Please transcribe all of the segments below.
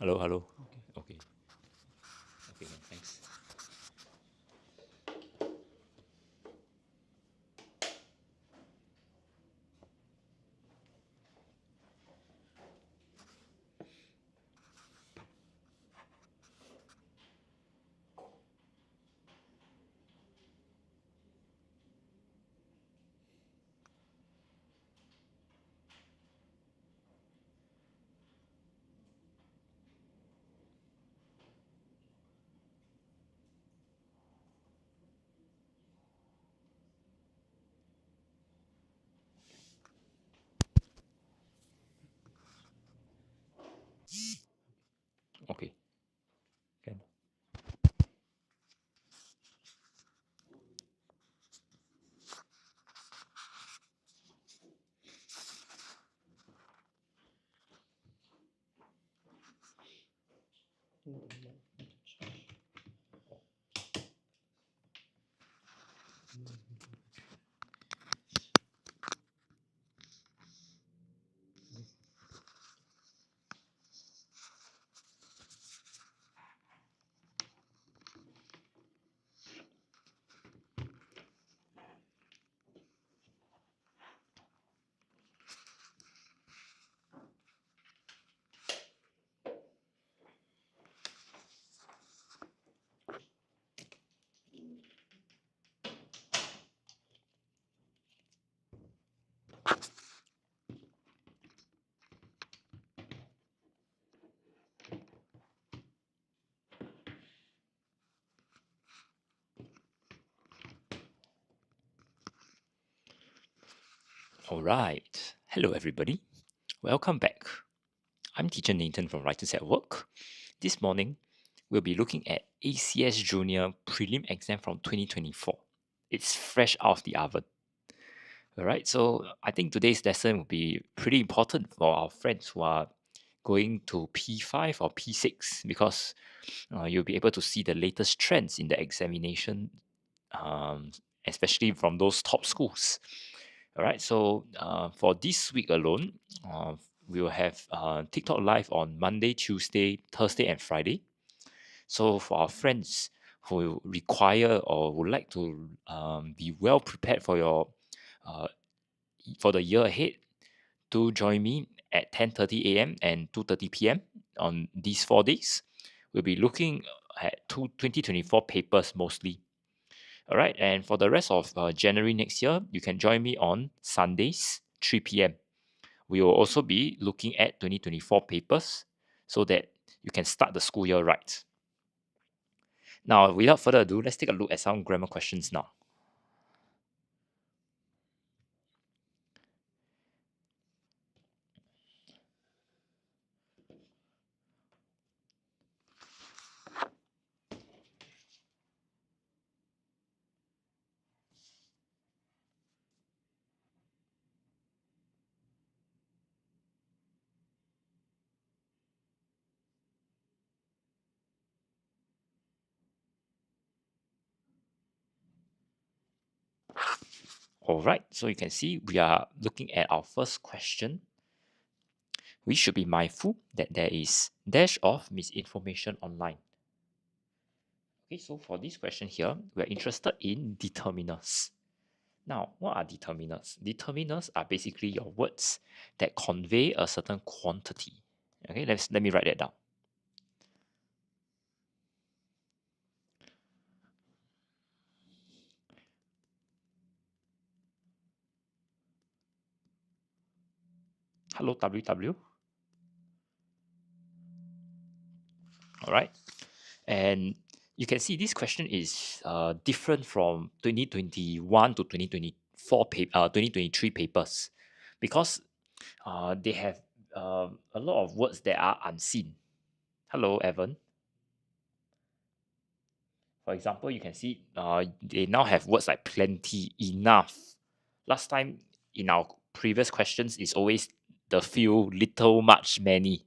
Hello, hello. Okay. Okay, thanks. Okay, can. All right. Hello, everybody. Welcome back. I'm teacher Nathan from Writers at Work. This morning, we'll be looking at ACS Junior Prelim exam from 2024. It's fresh out of the oven. All right. So I think today's lesson will be pretty important for our friends who are going to P5 or P6 because you'll be able to see the latest trends in the examination, um, especially from those top schools. All right, so for this week alone, we will have TikTok Live on Monday, Tuesday, Thursday, and Friday. So for our friends who require or would like to be well prepared for your uh, for the year ahead, do join me at 10:30 a.m. and 2:30 p.m. on these 4 days. We'll be looking at 2024 papers mostly. All right, and for the rest of January next year, you can join me on Sundays, 3 p.m. We will also be looking at 2024 papers so that you can start the school year right. Now, without further ado, let's take a look at some grammar questions now. All right, so you can see we are looking at our first question. We should be mindful that there is dash of misinformation online. Okay, so for this question here, we're interested in determiners. Now, what are determiners? Determiners are basically your words that convey a certain quantity. Okay, let me write that down. Hello, WW. All right, and you can see this question is different from 2021 to 2024 2023 papers because they have a lot of words that are unseen. Hello, Evan. For example, you can see they now have words like plenty, enough. Last time in our previous questions is always the few, little, much, many.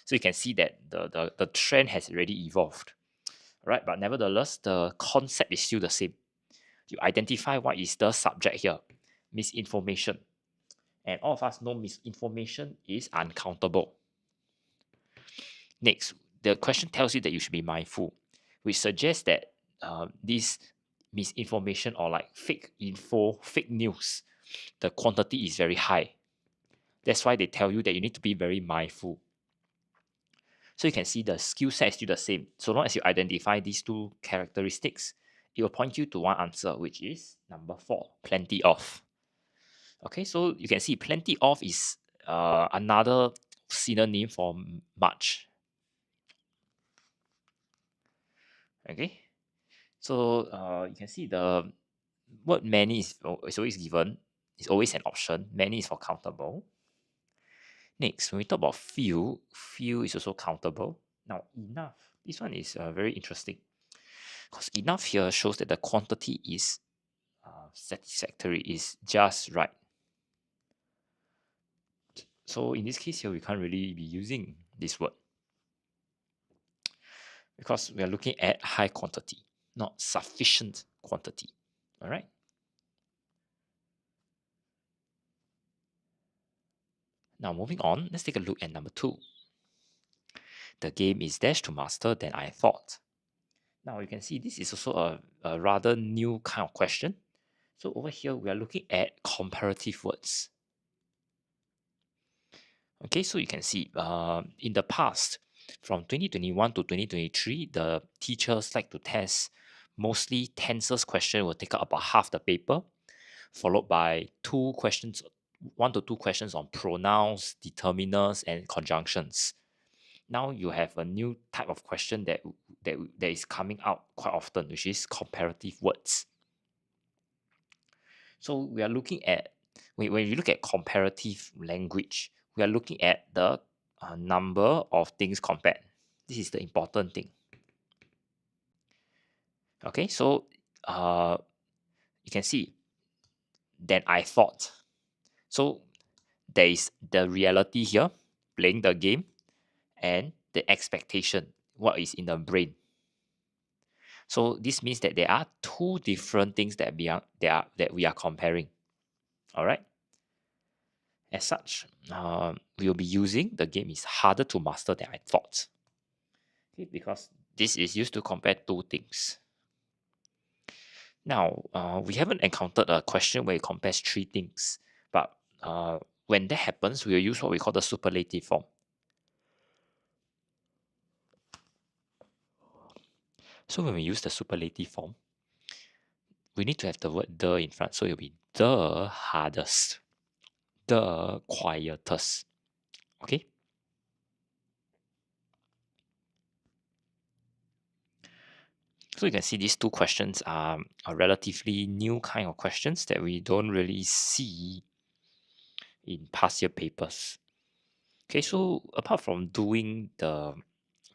So you can see that the trend has already evolved. Right, but nevertheless, the concept is still the same. You identify what is the subject here, misinformation. And all of us know misinformation is uncountable. Next, the question tells you that you should be mindful, which suggests that this misinformation or like fake info, fake news, the quantity is very high. That's why they tell you that you need to be very mindful. So you can see the skill set is still the same. So long as you identify these two characteristics, it will point you to one answer, which is number 4, plenty of. Okay, so you can see plenty of is another synonym for much. Okay, so you can see the word many is always given. It's always an option. Many is for countable. Next, when we talk about few is also countable. Now, enough. This one is very interesting because enough here shows that the quantity is satisfactory, is just right. So in this case here, we can't really be using this word because we are looking at high quantity, not sufficient quantity. All right. Now moving on, let's take a look at number 2. The game is dash to master than I thought. Now you can see this is also a rather new kind of question. So over here, we are looking at comparative words. Okay, so you can see in the past, from 2021 to 2023, the teachers like to test mostly tenses question will take up about half the paper, followed by 1 to 2 questions on pronouns, determiners, and conjunctions. Now you have a new type of question that is coming out quite often, which is comparative words. So we are looking at, when you look at comparative language, we are looking at the number of things compared. This is the important thing. Okay, so you can see that I thought. So there is the reality here, playing the game, and the expectation, what is in the brain. So this means that there are two different things that we are comparing. All right. As such, we will be using the game is harder to master than I thought. Okay, because this is used to compare two things. Now, we haven't encountered a question where it compares 3 things, but when that happens, we will use what we call the superlative form. So when we use the superlative form, we need to have the word the in front. So it will be the hardest, the quietest. Okay? So you can see these two questions are relatively new kind of questions that we don't really see in past year papers. Okay, so apart from doing the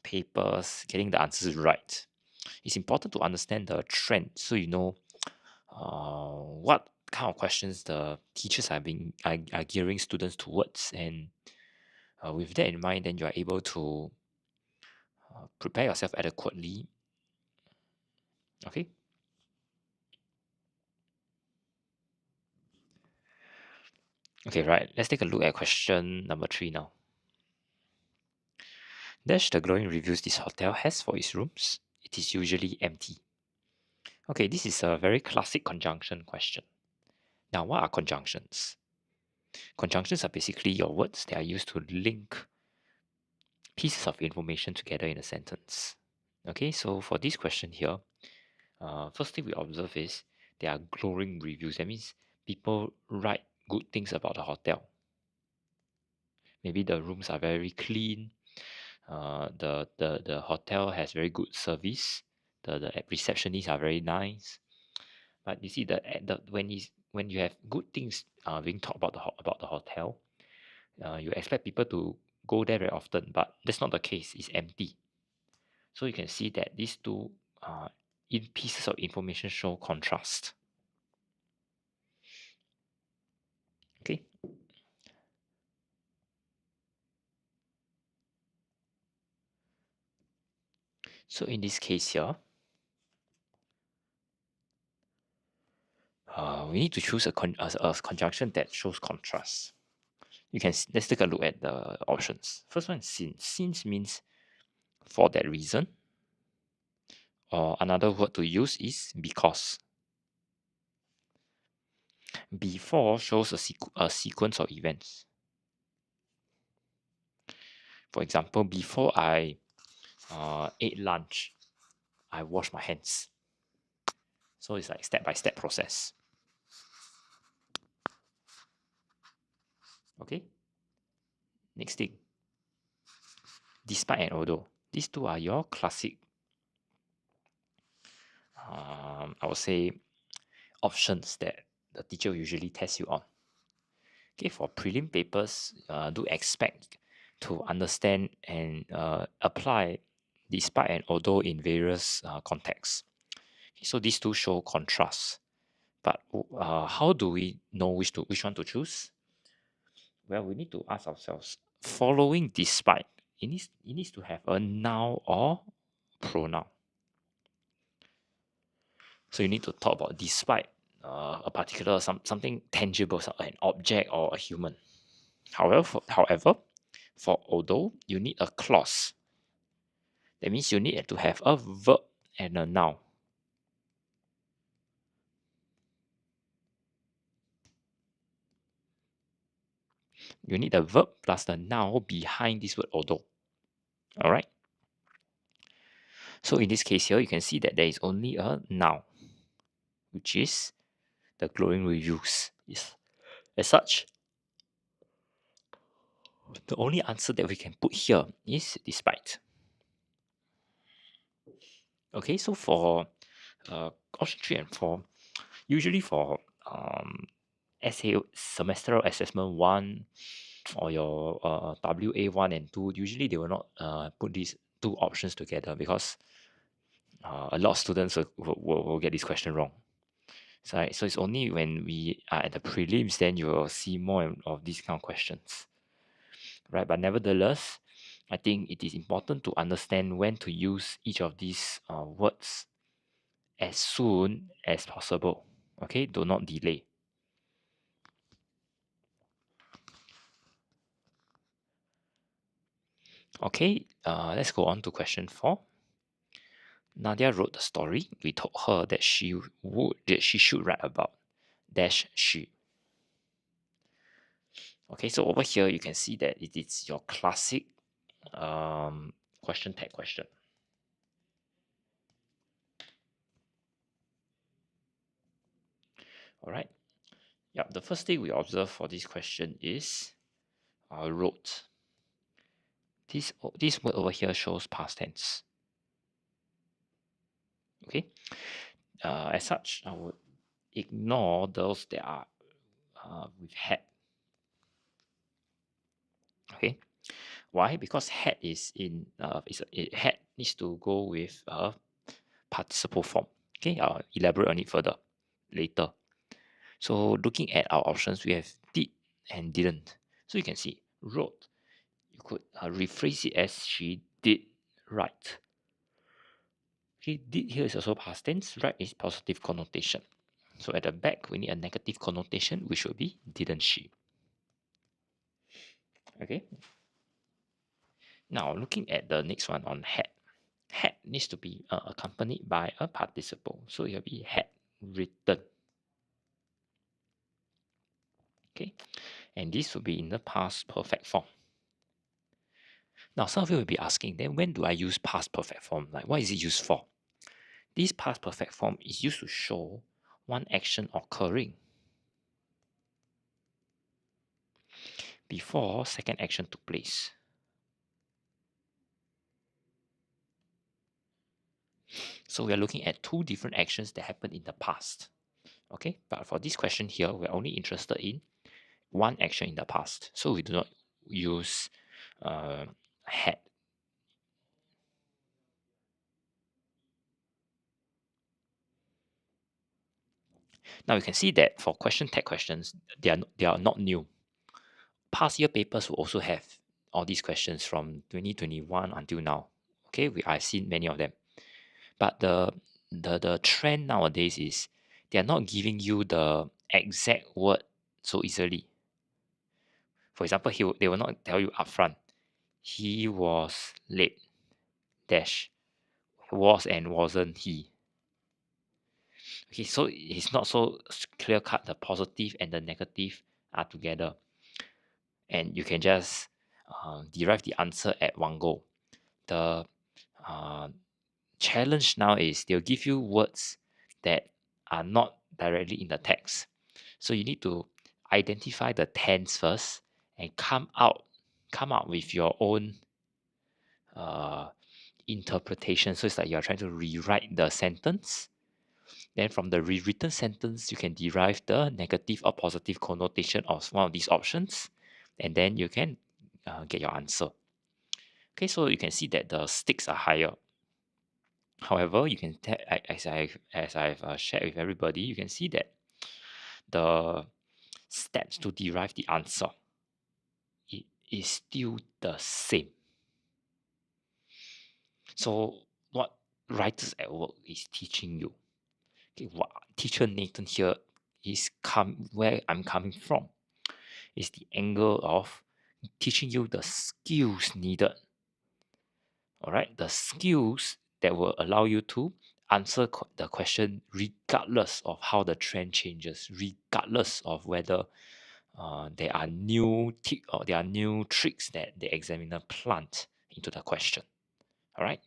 papers, getting the answers right, it's important to understand the trend so you know what kind of questions the teachers are gearing students towards, and with that in mind, then you are able to prepare yourself adequately. Okay. Okay, right. Let's take a look at question number 3 now. Dash the glowing reviews this hotel has for its rooms. It is usually empty. Okay, this is a very classic conjunction question. Now, what are conjunctions? Conjunctions are basically your words that are used to link pieces of information together in a sentence. Okay, so for this question here, first thing we observe is there are glowing reviews. That means people write good things about the hotel. Maybe the rooms are very clean. The hotel has very good service. The receptionists are very nice. But you see when you have good things being talked about the hotel, you expect people to go there very often, but that's not the case. It's empty. So you can see that these two in pieces of information show contrast. Okay. So in this case here, we need to choose a conjunction that shows contrast. Let's take a look at the options. First one is since. Since means for that reason. Or another word to use is because. Before shows a sequence of events. For example, before I ate lunch, I washed my hands. So it's like step-by-step process. Okay. Next thing. Despite and although. These two are your classic, I would say, options that the teacher usually tests you on. Okay, for prelim papers, do expect to understand and apply despite and although in various contexts. Okay, so these two show contrast. But how do we know which one to choose? Well, we need to ask ourselves, following despite, it needs to have a noun or pronoun. So you need to talk about despite a particular something tangible, an object or a human. However, for although, you need a clause. That means you need to have a verb and a noun. You need a verb plus the noun behind this word although. All right. So in this case here, you can see that there is only a noun, which is the glowing reviews. Yes. As such, the only answer that we can put here is despite. Okay, so for option 3 and 4, usually for SA semestral assessment 1 or your WA1 and 2, usually they will not put these two options together because a lot of students will get this question wrong. So it's only when we are at the prelims then you will see more of these kind of questions. Right, but nevertheless, I think it is important to understand when to use each of these words as soon as possible. Okay, do not delay. Okay, let's go on to question 4. Nadia wrote the story. We told her that she should write about dash she. Okay, so over here you can see that it is your classic question tag question. All right. Yep. The first thing we observe for this question is wrote. This word over here shows past tense. Okay. As such, I would ignore those that are with had. Okay. Why? Because had is in had needs to go with a participle form. Okay. I'll elaborate on it further later. So looking at our options, we have did and didn't. So you can see wrote. You could rephrase it as she did write. Okay, did here is also past tense. Write is positive connotation. So at the back, we need a negative connotation, which would be didn't she. Okay. Now looking at the next one on had. Had needs to be accompanied by a participle. So it will be had written. Okay. And this will be in the past perfect form. Now, some of you will be asking, then when do I use past perfect form? Like, what is it used for? This past perfect form is used to show one action occurring before second action took place. So we are looking at two different actions that happened in the past. Okay, but for this question here, we're only interested in one action in the past. So we do not use had. Now you can see that for question tag questions, they are not new. Past year papers will also have all these questions from 2021 until now. Okay, I've seen many of them. But the trend nowadays is they are not giving you the exact word so easily. For example, they will not tell you upfront, he was late. dash was and wasn't he. Okay, so it's not so clear cut. The positive and the negative are together, and you can just derive the answer at one go. The uh, challenge now is they'll give you words that are not directly in the text. So you need to identify the tense first and come out with your own uh, interpretation. So it's like you're trying to rewrite the sentence. Then from the rewritten sentence, you can derive the negative or positive connotation of one of these options, and then you can get your answer. Okay, so you can see that the stakes are higher. However, you can as I've shared with everybody, you can see that the steps to derive the answer it is still the same. So what writers at work is teaching you, okay, what teacher Nathan here is where I'm coming from is the angle of teaching you the skills needed. All right, the skills that will allow you to answer the question regardless of how the trend changes, regardless of whether there are or there are new tricks that the examiner plant into the question. All right.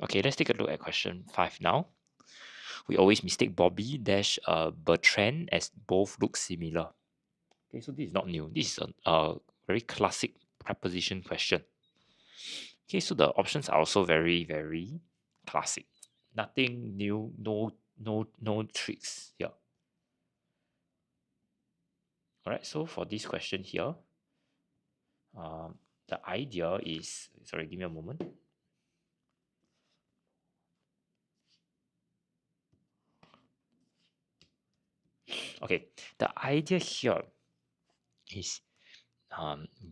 Okay, let's take a look at question 5 now. We always mistake Bobby dash Bertrand as both look similar. Okay, so this is not new. This is a very classic preposition question. Okay, so the options are also very, very classic. Nothing new, no tricks here. All right, so for this question here, the idea is, sorry, give me a moment. Okay, the idea here is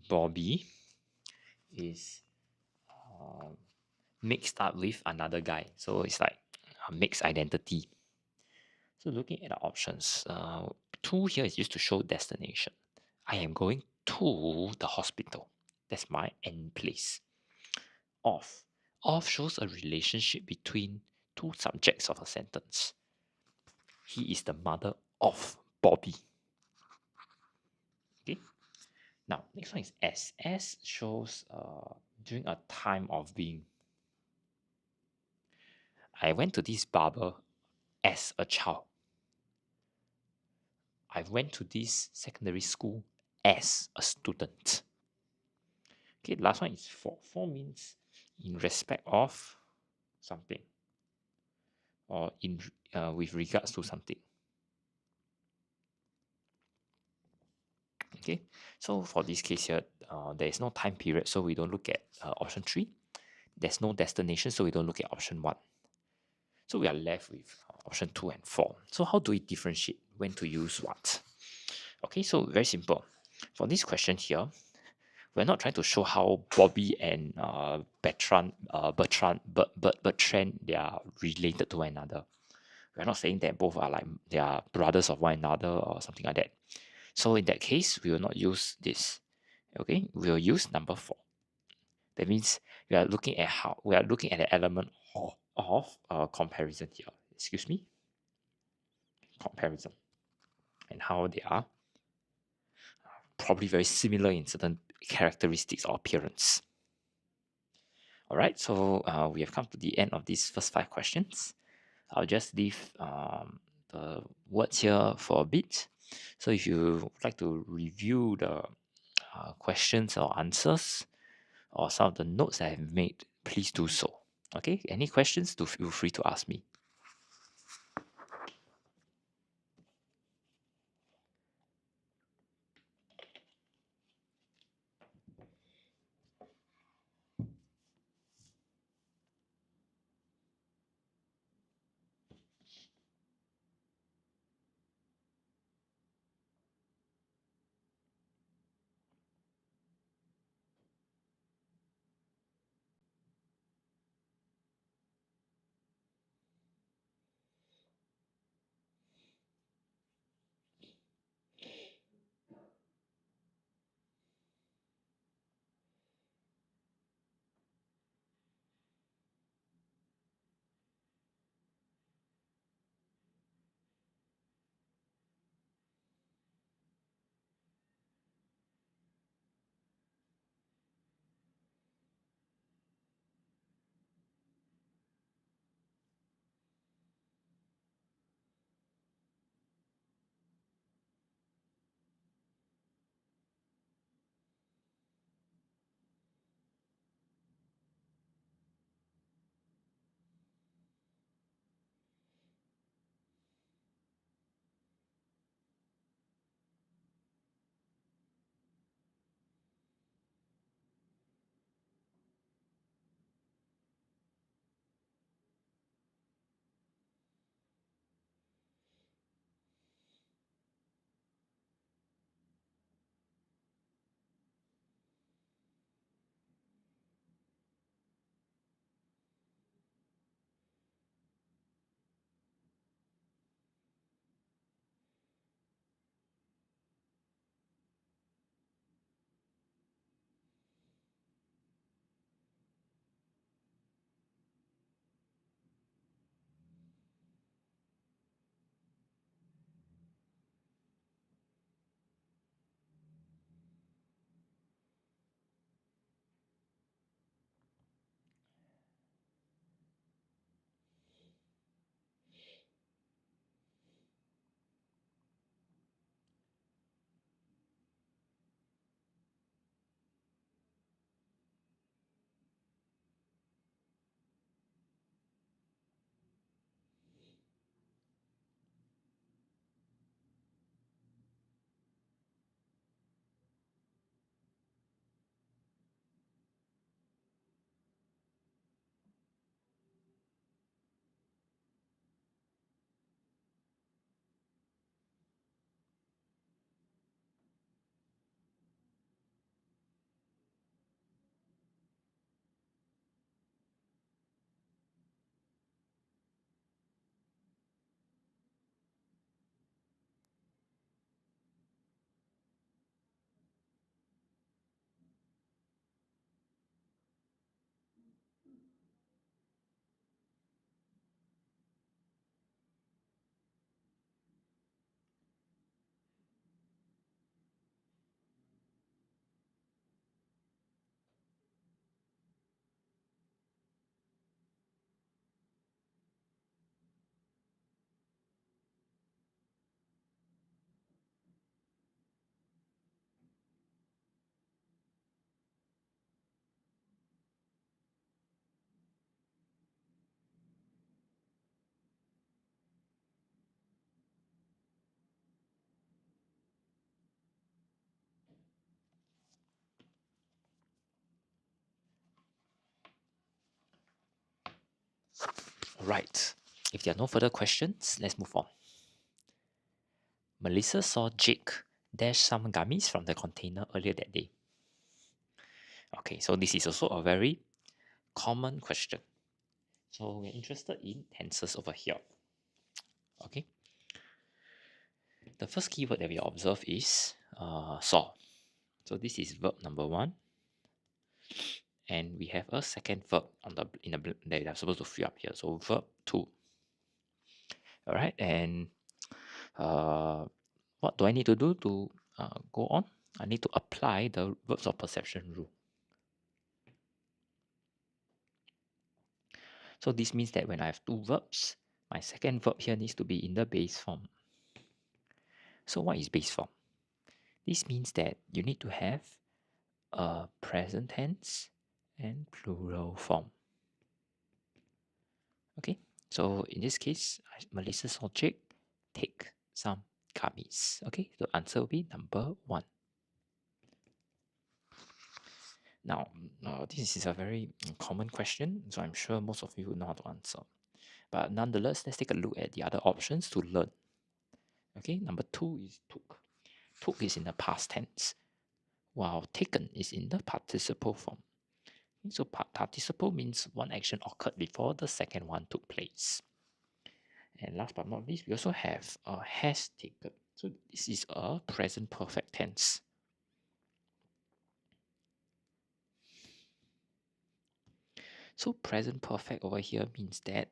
Bobby is mixed up with another guy. So it's like a mixed identity. So looking at the options, to here is used to show destination. I am going to the hospital. That's my end place. Of. Of shows a relationship between two subjects of a sentence. He is the mother of Bobby. Okay. Now, next one is S. S shows during a time of being. I went to this barber as a child. I went to this secondary school as a student. Okay, last one is for. For means in respect of something or in with regards to something. Okay, so for this case here, there is no time period, so we don't look at option 3. There's no destination, so we don't look at option 1. So we are left with option 2 and 4. So how do we differentiate when to use what? Okay, so very simple. For this question here, we're not trying to show how Bobby and Bertrand, they are related to one another. We're not saying that both are like they are brothers of one another or something like that. So in that case, we will not use this. Okay, we will use number 4. That means we are looking at the element of comparison here. Excuse me, comparison, and how they are probably very similar in certain characteristics or appearance. All right, so we have come to the end of these first 5 questions. I'll just leave the words here for a bit. So if you would like to review the questions or answers or some of the notes that I have made, please do so. Okay, any questions, do feel free to ask me. Alright, if there are no further questions, let's move on. Melissa saw Jake dash some gummies from the container earlier that day. Okay, so this is also a very common question. So we're interested in tenses over here. Okay. The first keyword that we observe is saw. So this is verb number 1. And we have a second verb on the that I'm supposed to fill up here. So verb 2. Alright, and what do I need to do to go on? I need to apply the verbs of perception rule. So this means that when I have two verbs, my second verb here needs to be in the base form. So what is base form? This means that you need to have a present tense and plural form. Okay, so in this case, Melissa saw Jake take some gummies. Okay, the answer will be number 1. Now, this is a very common question, so I'm sure most of you will know how to answer. But nonetheless, let's take a look at the other options to learn. Okay, number 2 is took. Took is in the past tense, while taken is in the participle form. So participle means one action occurred before the second one took place. And last but not least, we also have has taken. So this is a present perfect tense. So present perfect over here means that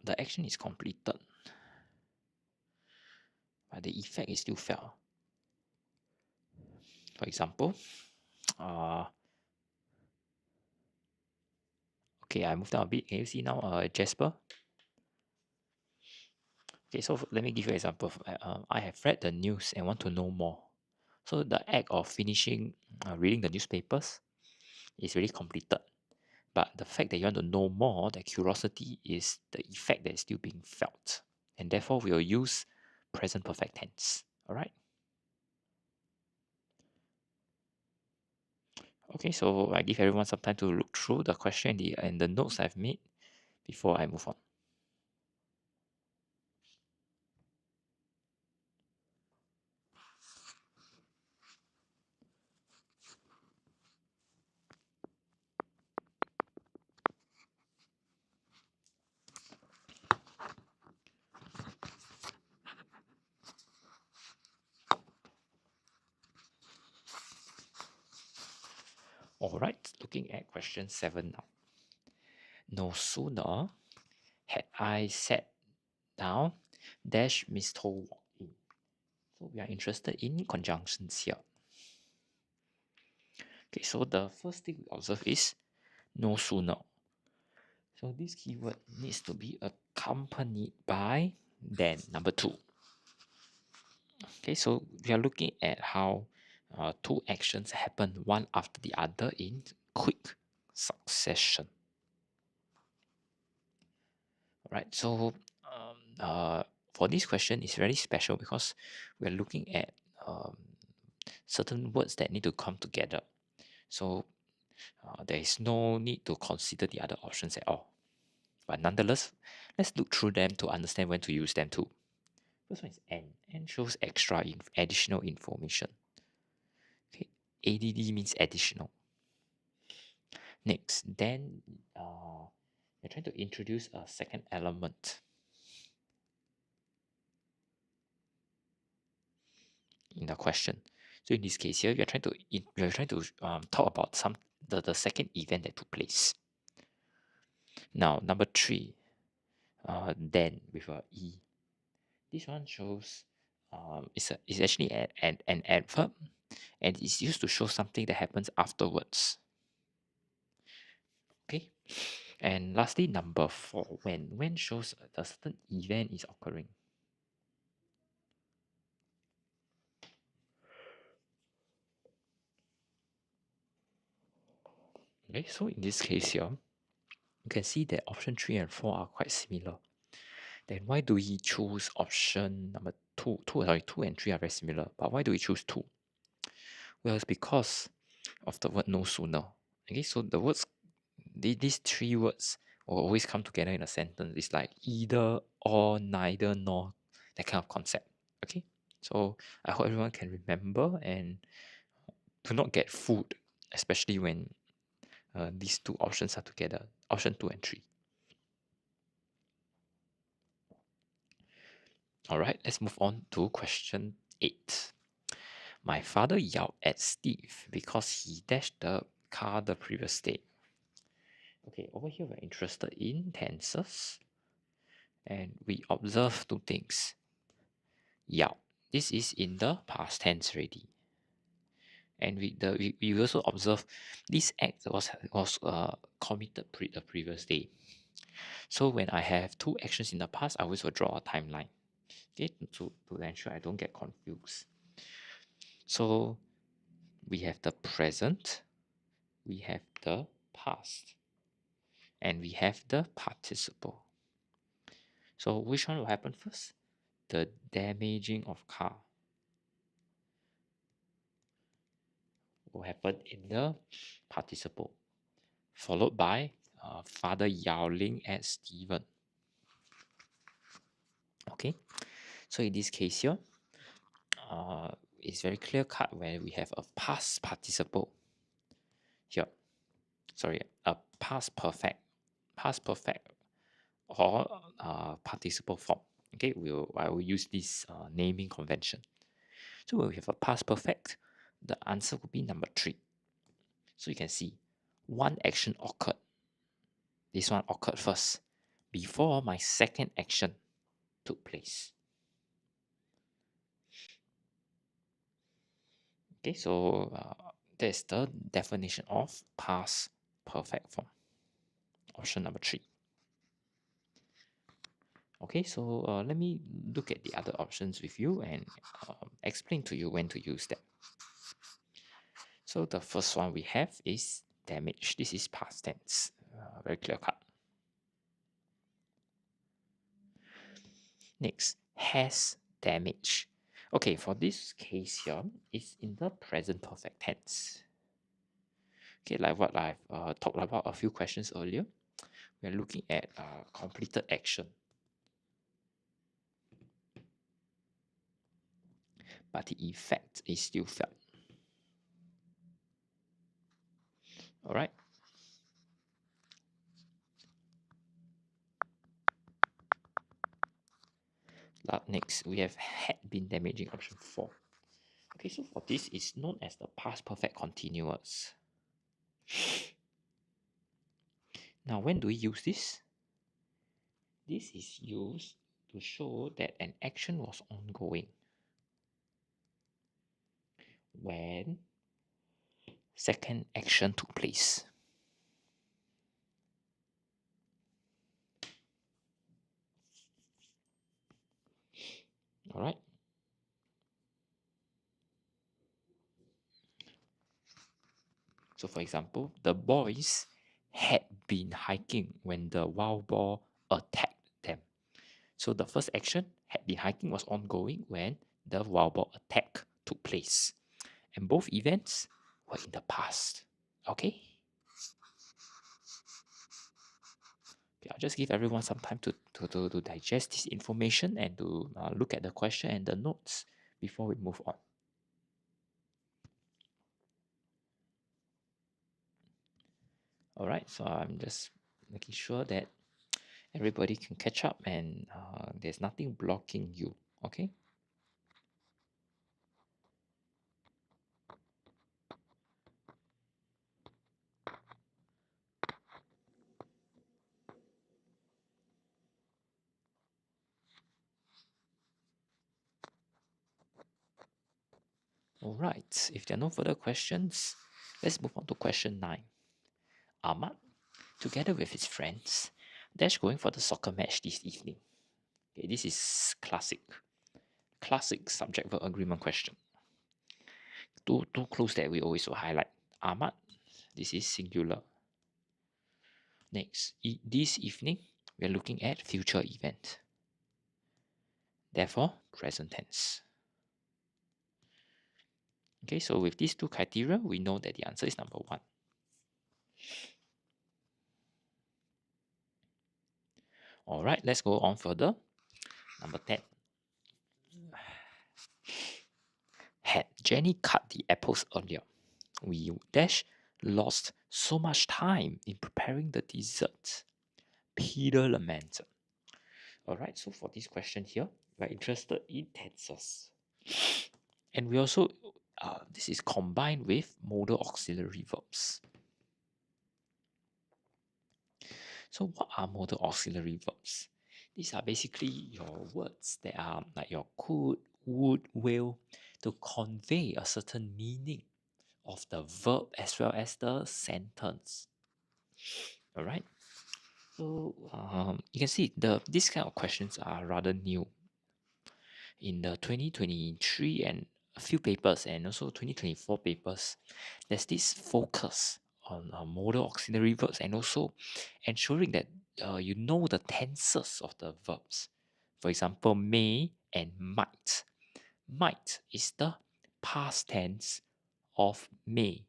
the action is completed, but the effect is still felt. For example, okay, I moved down a bit. Can you see now, Jasper? Okay, so let me give you an example. I have read the news and want to know more. So the act of finishing reading the newspapers is really completed. But the fact that you want to know more, that curiosity is the effect that is still being felt. And therefore, we will use present perfect tense. Alright? Okay, so I give everyone some time to look through the question and the notes I've made before I move on. Alright, looking at question 7 now. No sooner had I sat down, dash Miss Toh walked in. So we are interested in conjunctions here. Okay, so the first thing we observe is no sooner. So this keyword needs to be accompanied by then, number 2. Okay, so we are looking at how two actions happen one after the other in quick succession. Right, so for this question, it's very special because we're looking at certain words that need to come together. So there is no need to consider the other options at all. But nonetheless, let's look through them to understand when to use them too. First one is N. N shows additional information. Okay, ADD means additional. Next, then we're trying to introduce a second element in the question. So in this case here, we are trying to talk about the second event that took place. Now, number 3, then with a E. This one shows it's actually an adverb, and it's used to show something that happens afterwards. Okay, and lastly, number 4, when shows a certain event is occurring. Okay, so in this case here, you can see that option 3 and 4 are quite similar. Then why do we choose option number 2? 2 and 3 are very similar, but why do we choose 2? Well, it's because of the word no sooner. Okay, so the words, these 3 words will always come together in a sentence. It's like either or, neither nor, that kind of concept. Okay, so I hope everyone can remember and do not get fooled, especially when these two options are together, option 2 and 3. All right, let's move on to question 8. My father yelled at Steve because he dashed the car the previous day. Okay, over here we're interested in tenses, and we observe two things. Yell, this is in the past tense already, and we also observe this act was committed the previous day. So when I have two actions in the past, I always will draw a timeline, okay, to ensure I don't get confused. So we have the present, we have the past, and we have the participle. So which one will happen first? The damaging of car will happen in the participle, followed by father yelling at Stephen. Okay, so in this case here, it's very clear cut where we have a past participle here. Sorry, a past perfect or participle form. Okay, I will use this naming convention. So when we have a past perfect, the answer would be number 3. So you can see one action occurred. This one occurred first before my second action took place. Okay, so that's the definition of past perfect form. Option number 3. Okay, so let me look at the other options with you and explain to you when to use them. So the first one we have is damage. This is past tense, very clear cut. Next, has damaged. Okay, for this case here, it's in the present perfect tense. Okay, like what I've talked about a few questions earlier, we're looking at completed action. But the effect is still felt. All right. Next, we have had been damaging, option 4. Okay, so for this is known as the past perfect continuous. Now, when do we use this? This is used to show that an action was ongoing when second action took place. All right. So, for example, the boys had been hiking when the wild boar attacked them. So, the first action, had been hiking, was ongoing when the wild boar attack took place. And both events were in the past. Okay? Okay, I'll just give everyone some time to digest this information and to look at the question and the notes before we move on. All right, so I'm just making sure that everybody can catch up and there's nothing blocking you. Okay. All right, if there are no further questions, let's move on to question 9. Ahmad, together with his friends, dash going for the soccer match this evening. Okay, this is classic subject verb agreement question. Two clues that we always will highlight. Ahmad, this is singular. Next, this evening, we are looking at future event. Therefore, present tense. Okay, so with these two criteria, we know that the answer is number 1. All right, let's go on further. Number 10. Had Jenny cut the apples earlier, we dash lost so much time in preparing the dessert. Peter lamented. Alright, so for this question here, we're interested in tenses. And we also, this is combined with modal auxiliary verbs. So what are modal auxiliary verbs? These are basically your words that are like your could, would, will, to convey a certain meaning of the verb as well as the sentence. Alright, so you can see these kind of questions are rather new in the 2023 and a few papers, and also 2024 papers. There's this focus on modal auxiliary verbs and also ensuring that you know the tenses of the verbs. For example, may and might. Might is the past tense of may.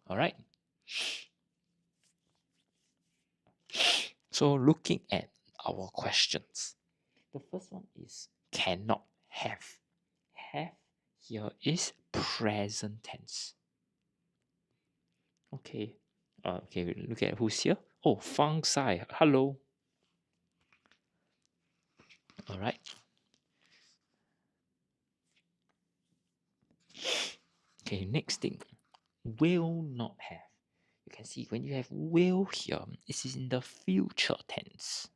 All right. So looking at our questions, the first one is cannot have. Have here is present tense. Okay. Okay, look at who's here. Oh, Fang Sai. Hello. All right. Okay, next thing. Will not have. You can see when you have will here, it is in the future tense.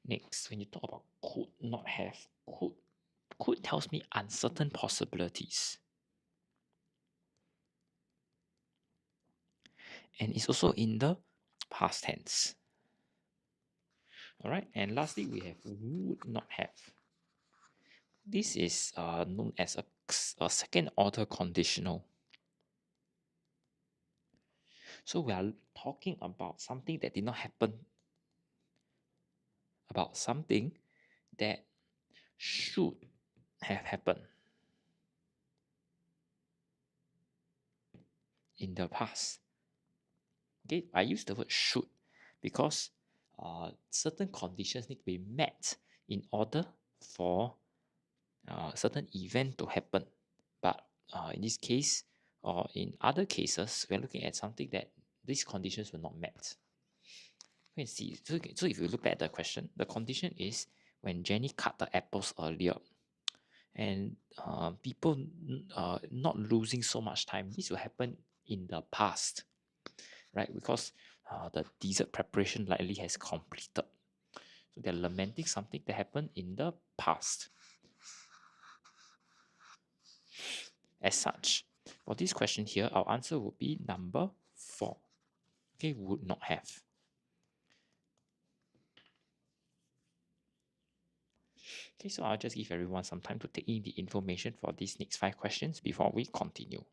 Next, when you talk about could not have, could tells me uncertain possibilities. And it's also in the past tense. Alright, and lastly, we have would not have. This is known as a second order conditional. So we are talking about something that did not happen, about something that should have happened in the past. Okay, I use the word should because certain conditions need to be met in order for a certain event to happen. But in this case, or in other cases, we're looking at something that these conditions were not met. You can see, so if you look at the question, the condition is when Jenny cut the apples earlier, and people not losing so much time. This will happen in the past, right? Because the dessert preparation likely has completed. So they're lamenting something that happened in the past. As such, for this question here, our answer would be number 4. Okay, would not have. Okay, so I'll just give everyone some time to take in the information for these next 5 questions before we continue.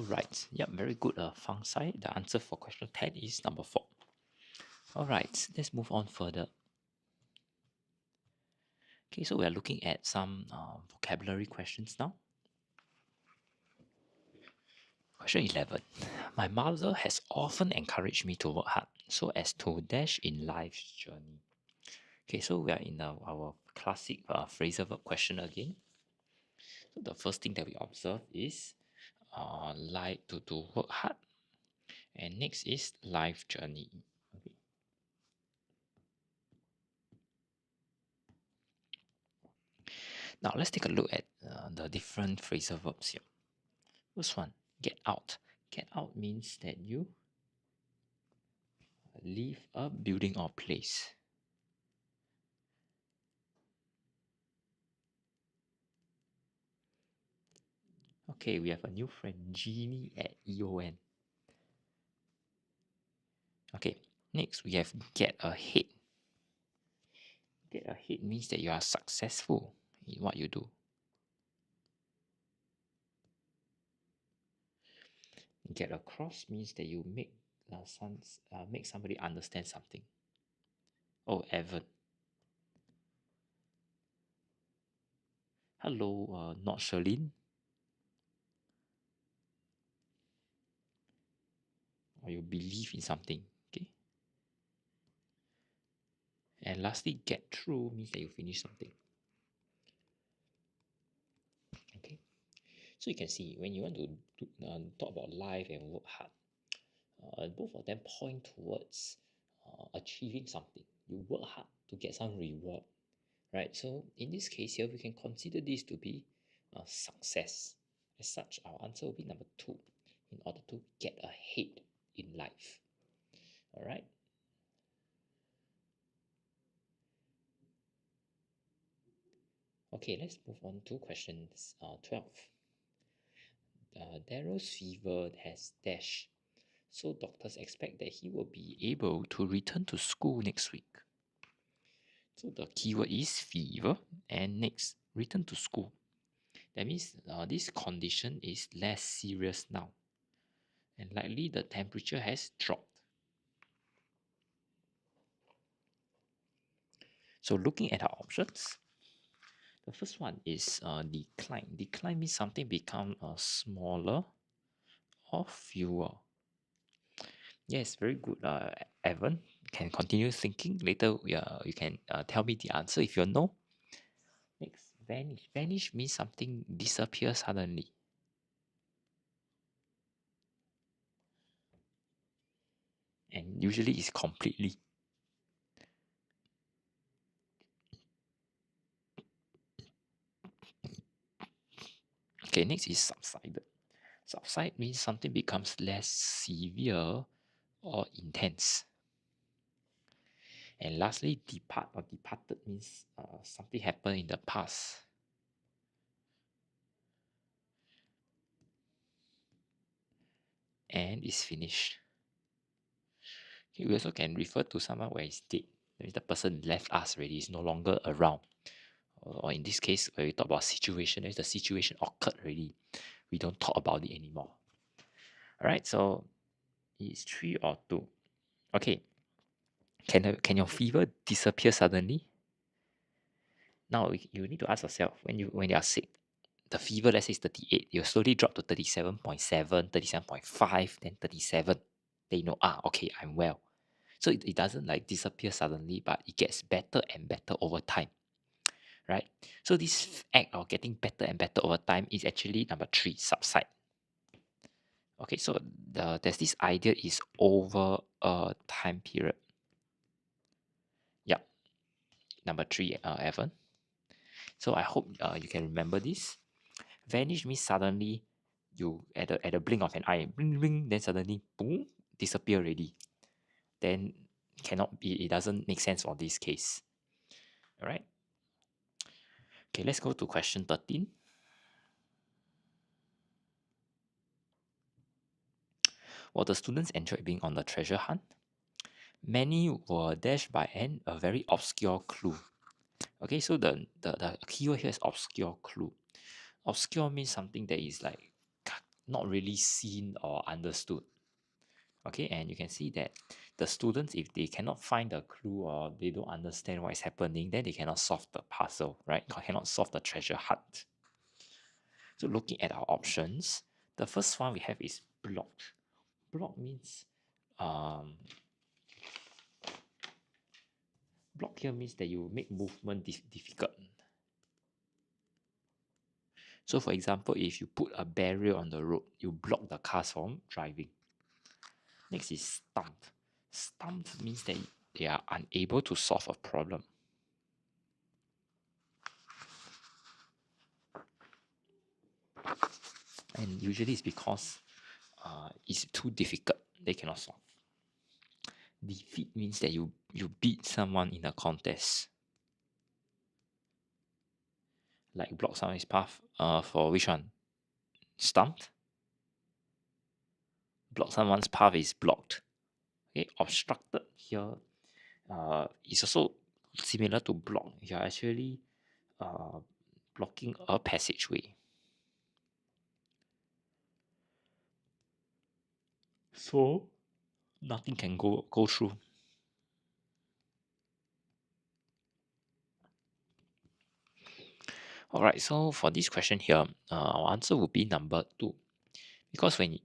Alright, yep, very good, Fang Sai. The answer for question 10 is number 4. Alright, let's move on further. Okay, so we are looking at some vocabulary questions now. Question 11. My mother has often encouraged me to work hard so as to dash in life's journey. Okay, so we are in our classic phrasal verb question again. So the first thing that we observe is like to work hard, and next is life journey. Okay. Now let's take a look at the different phrasal verbs here. First one, get out. Get out means that you leave a building or place. Okay, we have a new friend, Genie at EON. Okay, next we have get ahead. Get ahead means that you are successful in what you do. Get across means that you make make somebody understand something. Oh, Evan. Hello, not Charlene. Or you believe in something. Okay. And lastly, get through means that you finish something. Okay. So you can see when you want to talk about life and work hard, both of them point towards achieving something. You work hard to get some reward, right? So in this case here, we can consider this to be a success. As such, our answer will be number 2, in order to get ahead in life. All right. Okay, let's move on to questions 12. Daryl's fever has dash, so doctors expect that he will be able to return to school next week. So the keyword is fever, and next, return to school. That means this condition is less serious now, and likely the temperature has dropped. So looking at our options, the first one is decline. Decline means something become smaller or fewer. Yes, very good, Evan. Can continue thinking. Later, you can tell me the answer if you know. Next, vanish. Vanish means something disappears suddenly. And usually it's completely. Okay, next is subsided. Subside means something becomes less severe or intense. And lastly, depart or departed means something happened in the past. And is finished. Okay, we also can refer to someone where it's dead. That means the person left us already, is no longer around. Or in this case, when we talk about situation, the situation occurred already. We don't talk about it anymore. Alright, so it's 3 or 2. Okay. Can your fever disappear suddenly? Now you need to ask yourself, when you are sick, the fever, let's say, is 38, you slowly drop to 37.7, 37.5, then 37. Then you know, okay, I'm well. So it doesn't like disappear suddenly, but it gets better and better over time. Right? So this act of getting better and better over time is actually number 3, subside. Okay, so there's this idea is over a time period. Yep. Number 3, Evan. So I hope you can remember this. Vanish means suddenly you at a blink of an eye, bling, bling, then suddenly boom, disappear already. Then cannot be, it doesn't make sense for this case. All right. Okay, let's go to question 13. While the students enjoyed being on the treasure hunt, many were dashed by a very obscure clue. Okay, so the keyword here is obscure clue. Obscure means something that is like not really seen or understood. Okay, and you can see that the students, if they cannot find the clue or they don't understand what is happening, then they cannot solve the puzzle, right? Cannot solve the treasure hunt. So looking at our options, the first one we have is blocked. Block means block here means that you make movement difficult. So for example, if you put a barrier on the road, you block the cars from driving. Next is stumped. Stumped means that they are unable to solve a problem. And usually it's because it's too difficult, they cannot solve. Defeat means that you beat someone in a contest. Like block someone's path, for which one? Stumped. Block someone's path is blocked. Okay, obstructed here is also similar to block. You are actually blocking a passageway. So nothing can go through. Alright, so for this question here, our answer would be number 2. Because when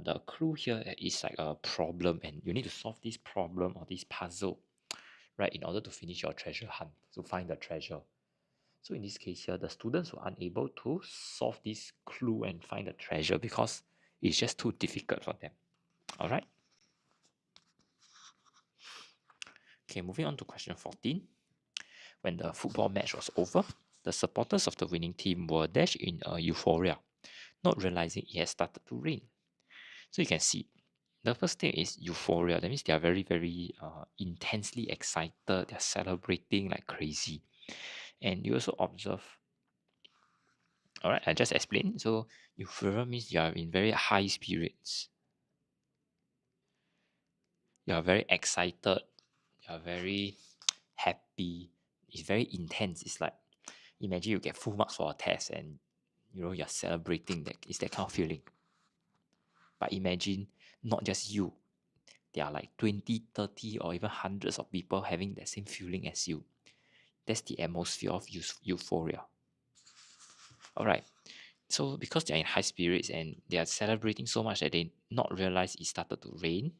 the clue here is like a problem and you need to solve this problem or this puzzle, right, in order to finish your treasure hunt, to find the treasure. So in this case here, the students were unable to solve this clue and find the treasure because it's just too difficult for them. Alright. Okay, moving on to question 14. When the football match was over, the supporters of the winning team were dashed in a euphoria, not realizing it had started to rain. So you can see, the first thing is euphoria. That means they are very, very intensely excited. They're celebrating like crazy. And you also observe, alright, I just explained. So euphoria means you are in very high spirits. You are very excited. You are very happy. It's very intense. It's like, imagine you get full marks for a test and you're celebrating. That it's that kind of feeling. But imagine not just you. There are like 20, 30 or even hundreds of people having that same feeling as you. That's the atmosphere of euphoria. Alright. So because they're in high spirits and they are celebrating so much that they not realize it started to rain,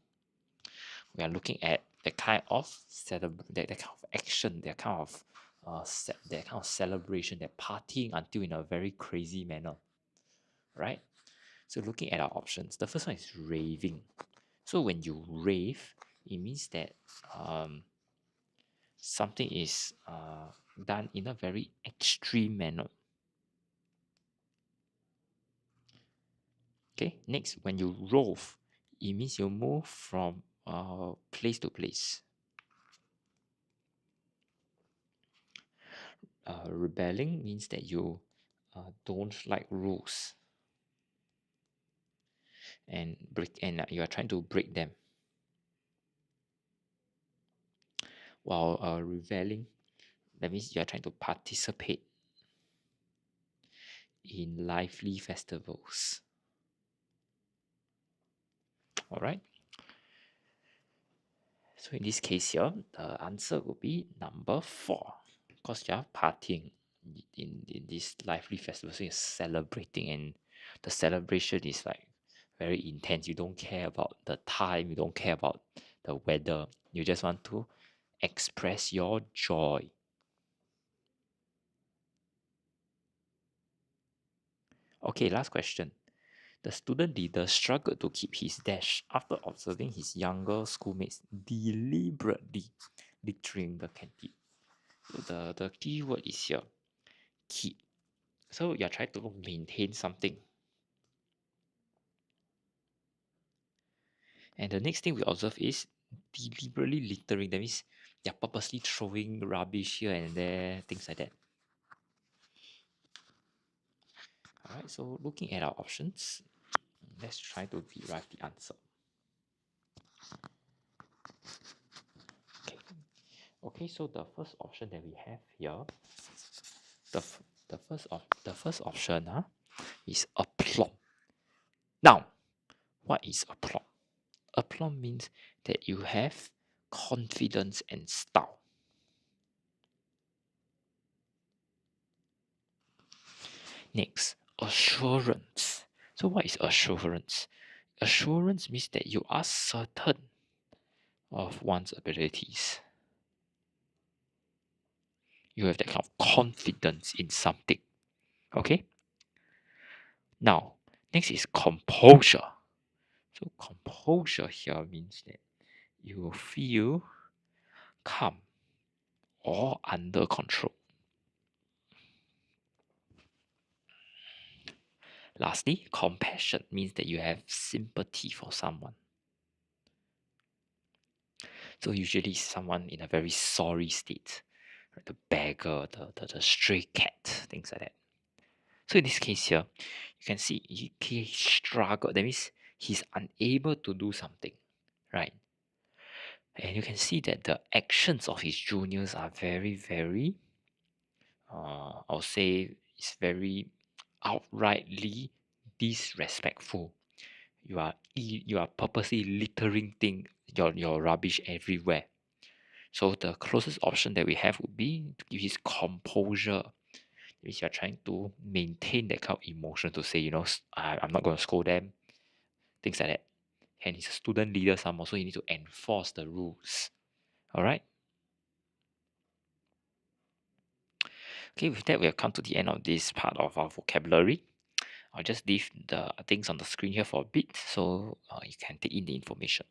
we are looking at that kind of that kind of action, that kind of celebration, that partying until in a very crazy manner, right? So looking at our options, the first one is raving. So when you rave, it means that something is done in a very extreme manner. Okay, next, when you rove, it means you move from place to place. Rebelling means that you don't like rules and you are trying to break them. While reveling, that means you are trying to participate in lively festivals. All right. So in this case here, the answer will be number 4, because you are partying in this lively festival. So you're celebrating, and the celebration is like very intense. You don't care about the time, you don't care about the weather. You just want to express your joy. Okay, last question. The student leader struggled to keep his dash after observing his younger schoolmates deliberately littering the canteen. So the key word is here, keep. So you're trying to maintain something. And the next thing we observe is deliberately littering. That means they're purposely throwing rubbish here and there, things like that. Alright, so looking at our options, let's try to derive the answer. Okay, so the first option that we have here, the first option is aplomb. Now, what is aplomb? Aplomb means that you have confidence and style. Next, assurance. So what is assurance? Assurance means that you are certain of one's abilities. You have that kind of confidence in something. Okay? Now, next is composure. So composure here means that you feel calm or under control. Lastly, compassion means that you have sympathy for someone. So usually someone in a very sorry state, right? The beggar, the stray cat, things like that. So in this case here, you can see he struggled. That means he's unable to do something, right? And you can see that the actions of his juniors are very, very, I'll say, it's very outrightly disrespectful. You are purposely littering your rubbish everywhere. So the closest option that we have would be to give his composure. Means you are trying to maintain that kind of emotion to say, I'm not going to scold them, things like that. And he's a student leader some so you need to enforce the rules. All right. Okay, with that, we have come to the end of this part of our vocabulary. I'll just leave the things on the screen here for a bit so you can take in the information.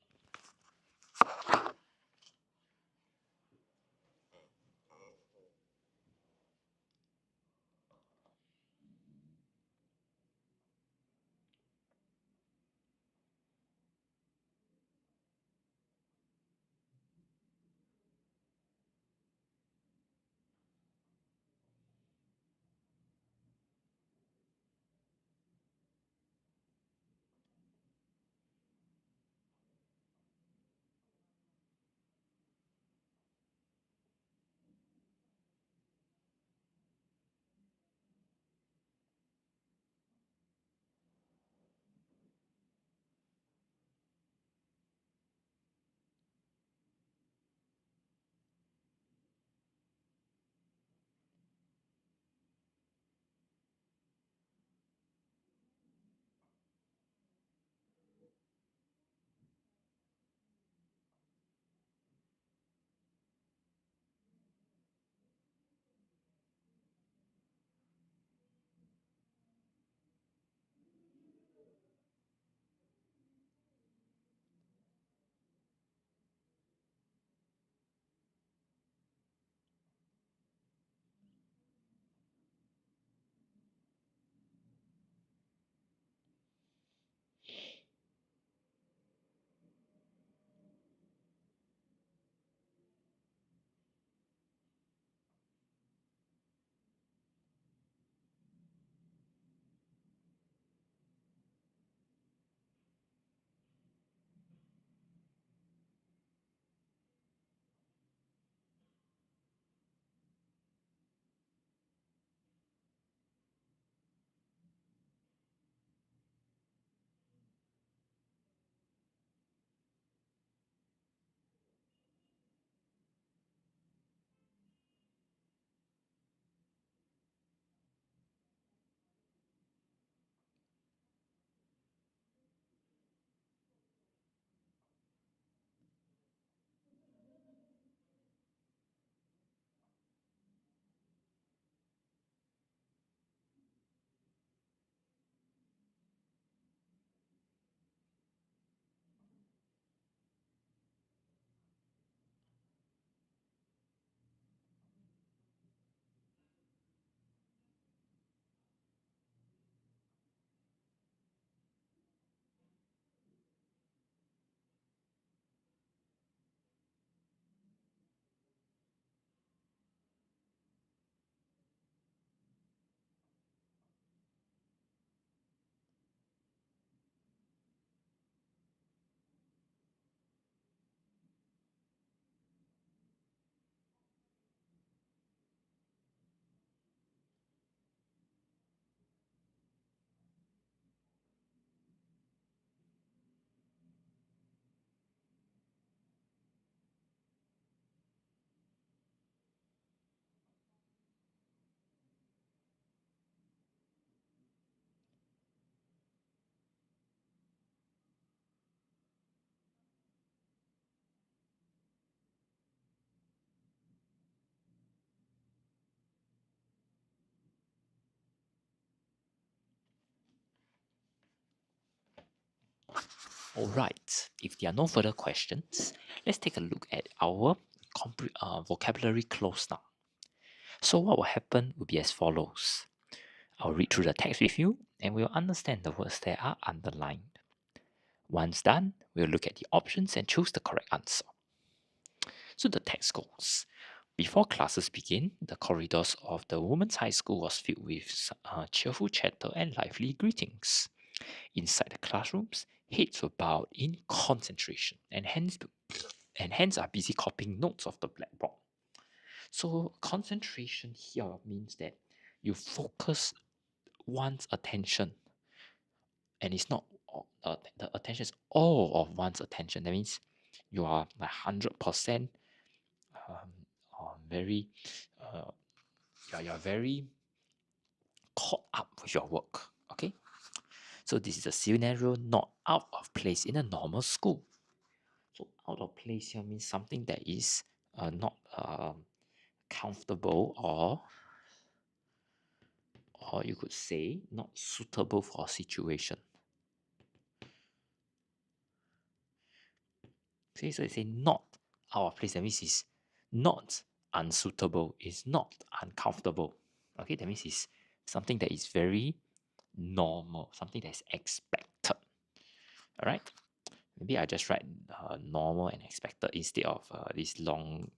Alright, if there are no further questions, let's take a look at our vocabulary close now. So what will happen will be as follows. I'll read through the text with you and we'll understand the words that are underlined. Once done, we'll look at the options and choose the correct answer. So the text goes. Before classes began, the corridors of the women's high school was filled with cheerful chatter and lively greetings. Inside the classrooms, heads were bowed in concentration, and hands are busy copying notes off the blackboard. So concentration here means that you focus one's attention, and it's not the attention is all of one's attention. That means you are like 100% very you're very caught up with your work. Okay, so this is a scenario not out of place in a normal school. So out of place here means something that is not comfortable, or you could say not suitable for a situation. Okay, so they say not out of place. That means it's not unsuitable. It's not uncomfortable. Okay, that means it's something that is very normal, something that is expected. All right. Maybe I just write normal and expected instead of this long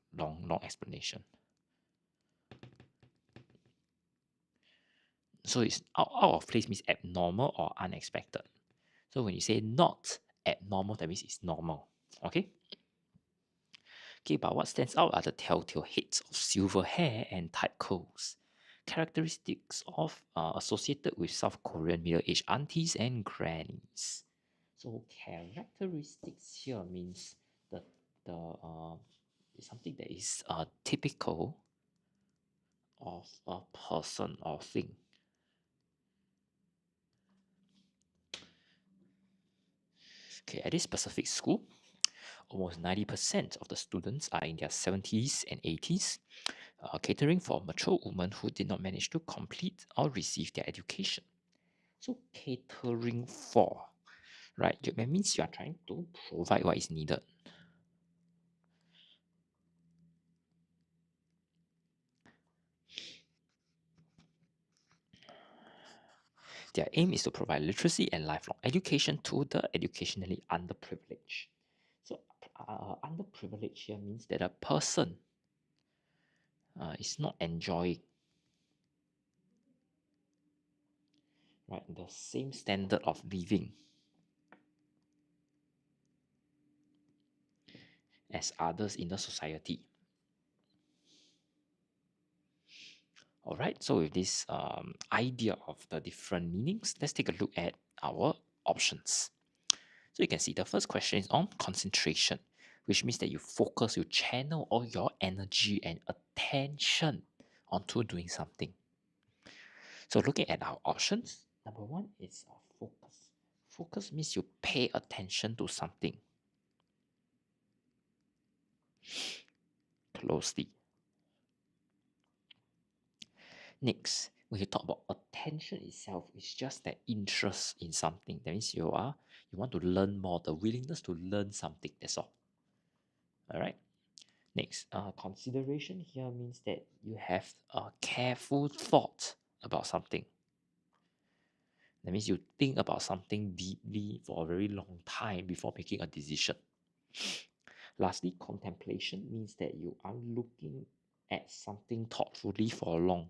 explanation. So it's out of place means abnormal or unexpected. So when you say not abnormal, that means it's normal. Okay. Okay, but what stands out are the telltale heads of silver hair and tight curls, characteristics of associated with South Korean middle-aged aunties and grannies. So characteristics here means the something that is typical of a person or thing. Okay, at this specific school, almost 90% of the students are in their 70s and 80s, catering for mature women who did not manage to complete or receive their education. So catering for, right? That means you are trying to provide what is needed. Their aim is to provide literacy and lifelong education to the educationally underprivileged. So underprivileged here means that a person is not enjoying, right, the same standard of living as others in the society. All right, so with this idea of the different meanings, let's take a look at our options. So you can see the first question is on concentration, which means that you focus, you channel all your energy and attention onto doing something. So looking at our options, number one is focus. Focus means you pay attention to something closely. Next, when you talk about attention itself, it's just that interest in something. That means you want to learn more, the willingness to learn something. That's all. All right. Next, consideration here means that you have a careful thought about something. That means you think about something deeply for a very long time before making a decision. Lastly, contemplation means that you are looking at something thoughtfully for long.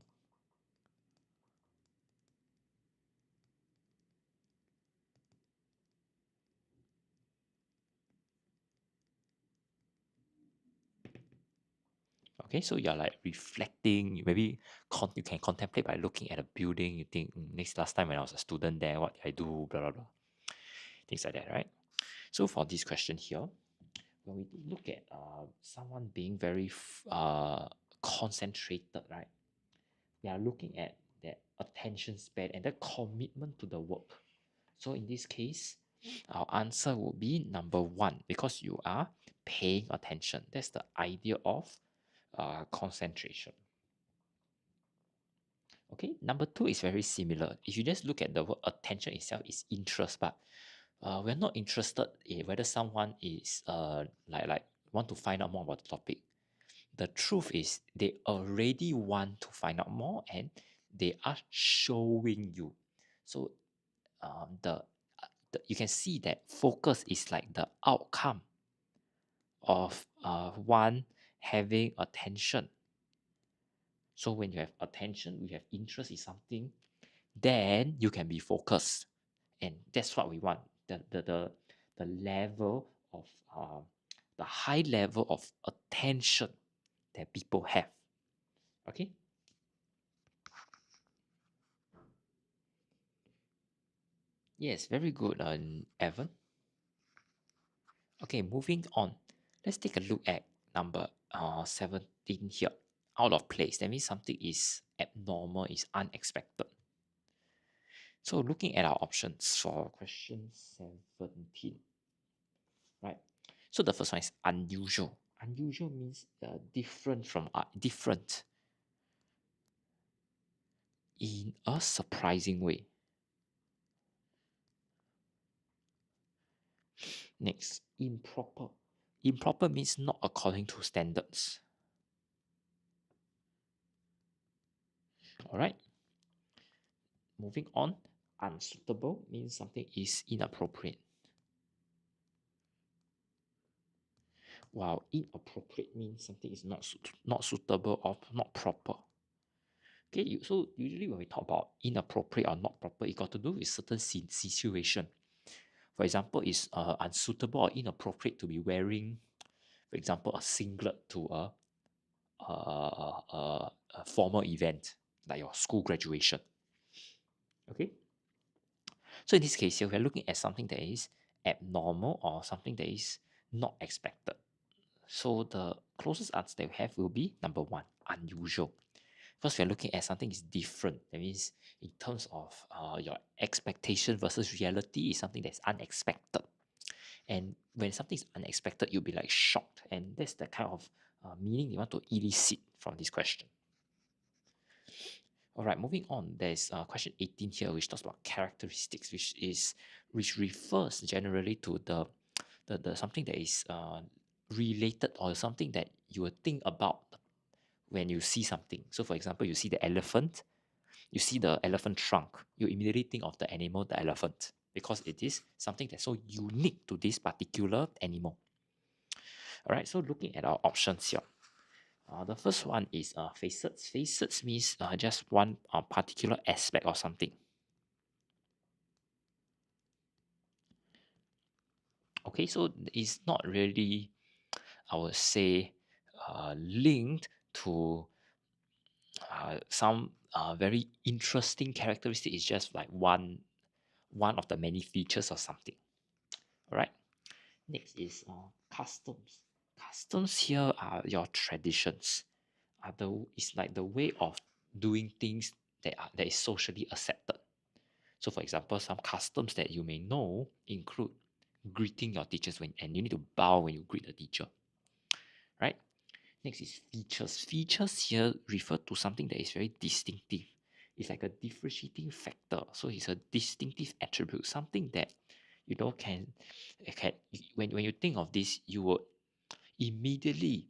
Okay, so you're like reflecting. Maybe you can contemplate by looking at a building. You think, last time when I was a student there, what did I do? Blah, blah, blah. Things like that, right? So for this question here, when we look at someone being very concentrated, right? We are looking at that attention span and the commitment to the work. So in this case, our answer would be number one, because you are paying attention. That's the idea of concentration. Okay, number two is very similar. If you just look at the word attention itself, is interest, but we're not interested in whether someone is like want to find out more about the topic. The truth is they already want to find out more and they are showing you. So the you can see that focus is like the outcome of one having attention. So when you have attention, you have interest in something, then you can be focused, and that's what we want. The level of the high level of attention that people have. Okay. Yes, very good, Evan. Okay, moving on. Let's take a look at number 17 here. Out of place. That means something is abnormal, is unexpected. So looking at our options for question 17, right? So the first one is unusual. Unusual means different from different in a surprising way. Next, improper. Improper means not according to standards. All right. Moving on, unsuitable means something is inappropriate. While inappropriate means something is not suitable or not proper. Okay, so usually when we talk about inappropriate or not proper, it got to do with certain situation. For example, it's unsuitable or inappropriate to be wearing, for example, a singlet to a formal event like your school graduation. Okay, so in this case here, we're looking at something that is abnormal or something that is not expected. So the closest answer that we have will be number one, unusual. First, we're looking at something is different. That means in terms of your expectation versus reality is something that's unexpected. And when something is unexpected, you'll be like shocked. And that's the kind of meaning you want to elicit from this question. All right, moving on. There's question 18 here, which talks about characteristics, which refers generally to the something that is related or something that you will think about when you see something. So, for example, you see the elephant, you see the elephant trunk, you immediately think of the animal, the elephant, because it is something that's so unique to this particular animal. All right, so looking at our options here. The first one is facets. Facets means just one particular aspect of something. Okay, so it's not really, I would say, linked to some very interesting characteristic. It's just like one of the many features of something. All right. Next is customs. Customs here are your traditions. It's like the way of doing things that is socially accepted. So, for example, some customs that you may know include greeting your teachers and you need to bow when you greet the teacher. Right? Next is features. Features here refer to something that is very distinctive. It's like a differentiating factor. So it's a distinctive attribute, something that you know can when you think of this, you would immediately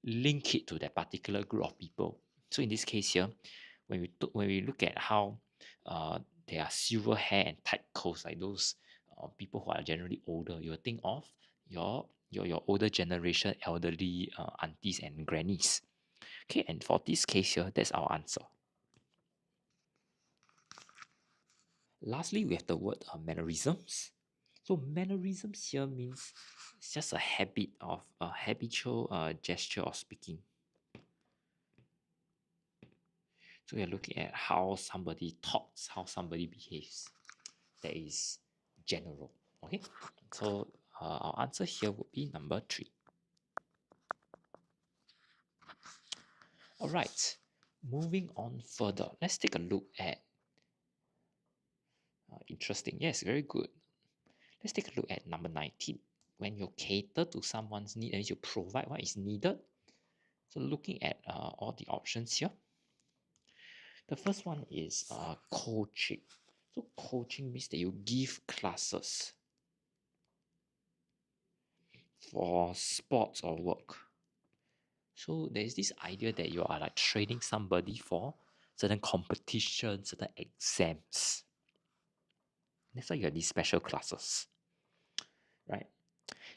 link it to that particular group of people. So in this case here, when we look at how there are silver hair and tight coats, like those people who are generally older, you will think of your older generation, elderly aunties and grannies. Okay, and for this case here, that's our answer. Lastly, we have the word mannerisms. So mannerisms here means it's just a habit of a habitual gesture of speaking. So we are looking at how somebody talks, how somebody behaves. That is general. Okay, so our answer here would be number 3. All right, moving on further, let's take a look at interesting. Yes, very good. Let's take a look at number 19. When you cater to someone's need and you provide what is needed. So looking at all the options here. The first one is coaching. So coaching means that you give classes. for sports or work. So there's this idea that you are like training somebody for certain competitions, certain exams. That's why you have these special classes, right?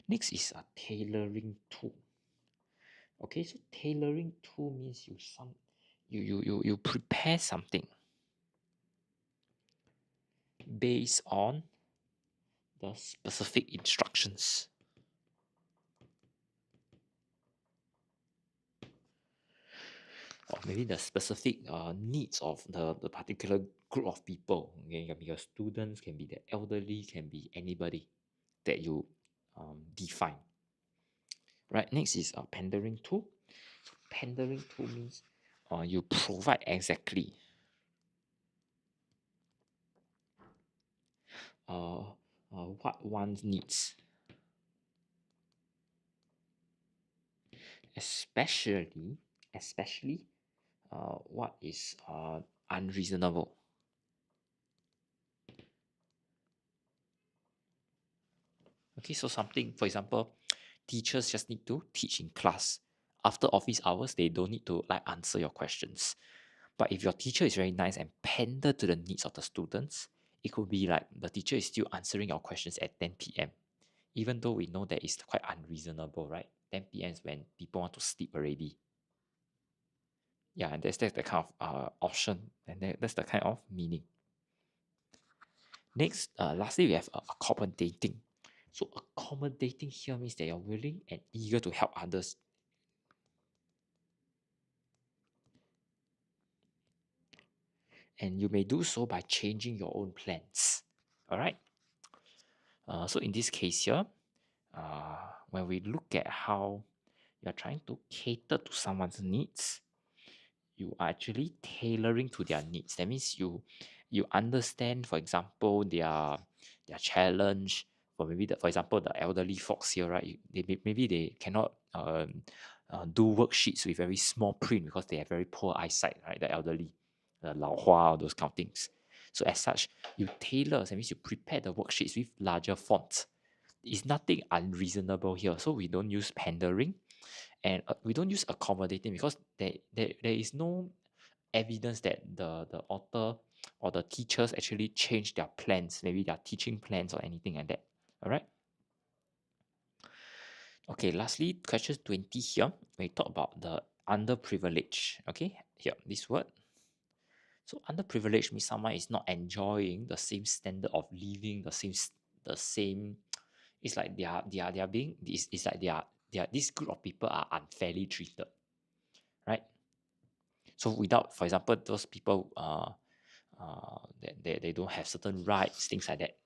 Next is a tailoring tool. Okay, so tailoring tool means you prepare something based on the specific instructions. Or maybe the specific needs of the particular group of people. Okay, it can be your students, can be the elderly, can be anybody that you define. Right, next is a pandering tool. So pandering tool means you provide exactly uh, what one needs, especially what is unreasonable. Okay, so something, for example, teachers just need to teach in class. After office hours, they don't need to like answer your questions. But if your teacher is very nice and pander to the needs of the students, it could be like the teacher is still answering your questions at 10 p.m. Even though we know that it's quite unreasonable, right? 10 p.m. is when people want to sleep already. Yeah, and that's the kind of option, and that's the kind of meaning. Next, lastly, we have accommodating. So accommodating here means that you're willing and eager to help others. And you may do so by changing your own plans. All right. So in this case here, when we look at how you're trying to cater to someone's needs, you are actually tailoring to their needs. That means you understand, for example, their challenge. For maybe for example, the elderly folks here, right? Maybe they cannot do worksheets with very small print because they have very poor eyesight, right? The elderly, the Lao Hua, those kind of things. So as such, you tailor. That means you prepare the worksheets with larger fonts. It's nothing unreasonable here. So we don't use pandering, and we don't use accommodating because there is no evidence that the author or the teachers actually change their plans, maybe their teaching plans or anything like that. All right. Okay, lastly, question 20 here, we talk about the underprivileged. Okay, here, this word. So underprivileged means someone is not enjoying the same standard of living, the same. It's like they are being. It's like this group of people are unfairly treated, right? So without, for example, those people they don't have certain rights, things like that.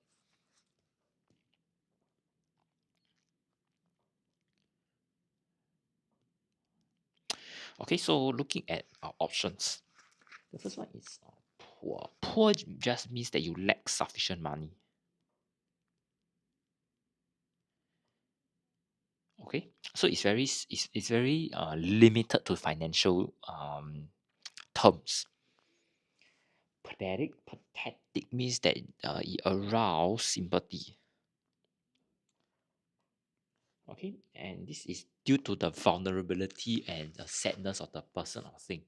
Okay, so looking at our options, the first one is poor. Poor just means that you lack sufficient money. Okay, so it's very limited to financial terms. Pathetic means that it arouse sympathy. Okay, and this is due to the vulnerability and the sadness of the person or thing.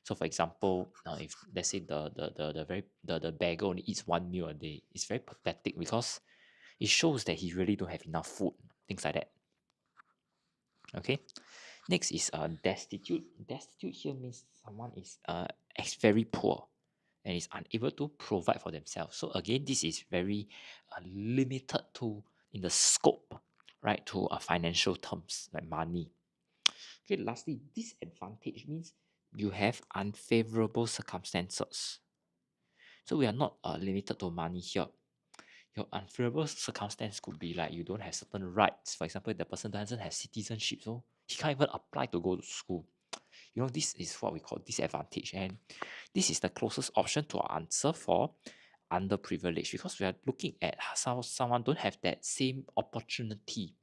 So for example, now if let's say the beggar only eats one meal a day, it's very pathetic because it shows that he really don't have enough food, things like that. Okay. Next is destitute. Destitute here means someone is very poor and is unable to provide for themselves. So again, this is very limited to in the scope, right, to financial terms like money. Okay, lastly, disadvantage means you have unfavorable circumstances. So we are not limited to money here. Your unfavorable circumstance could be like you don't have certain rights. For example, the person doesn't have citizenship, so he can't even apply to go to school. This is what we call disadvantage, and this is the closest option to our answer for underprivileged because we are looking at how someone don't have that same opportunity,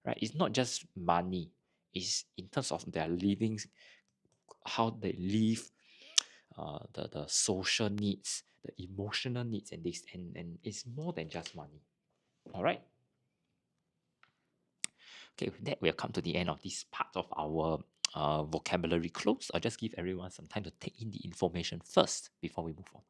right? It's not just money; it's in terms of their living, how they live, the social needs, the emotional needs, and this, and it's more than just money. All right. Okay, with that, we have come to the end of this part of our vocabulary close. I'll just give everyone some time to take in the information first before we move on.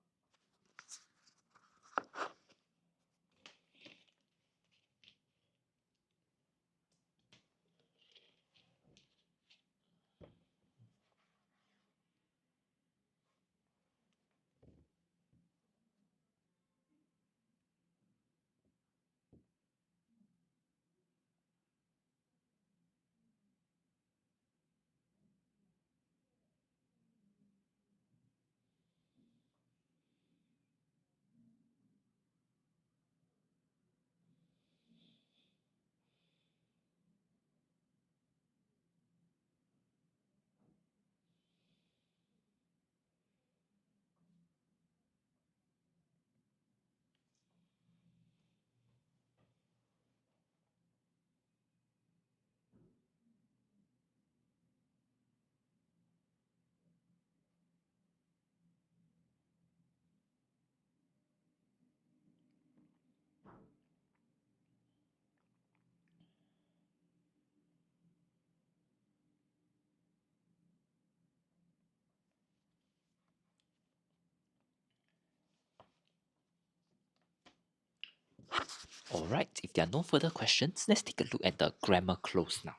Alright, if there are no further questions, let's take a look at the grammar close now.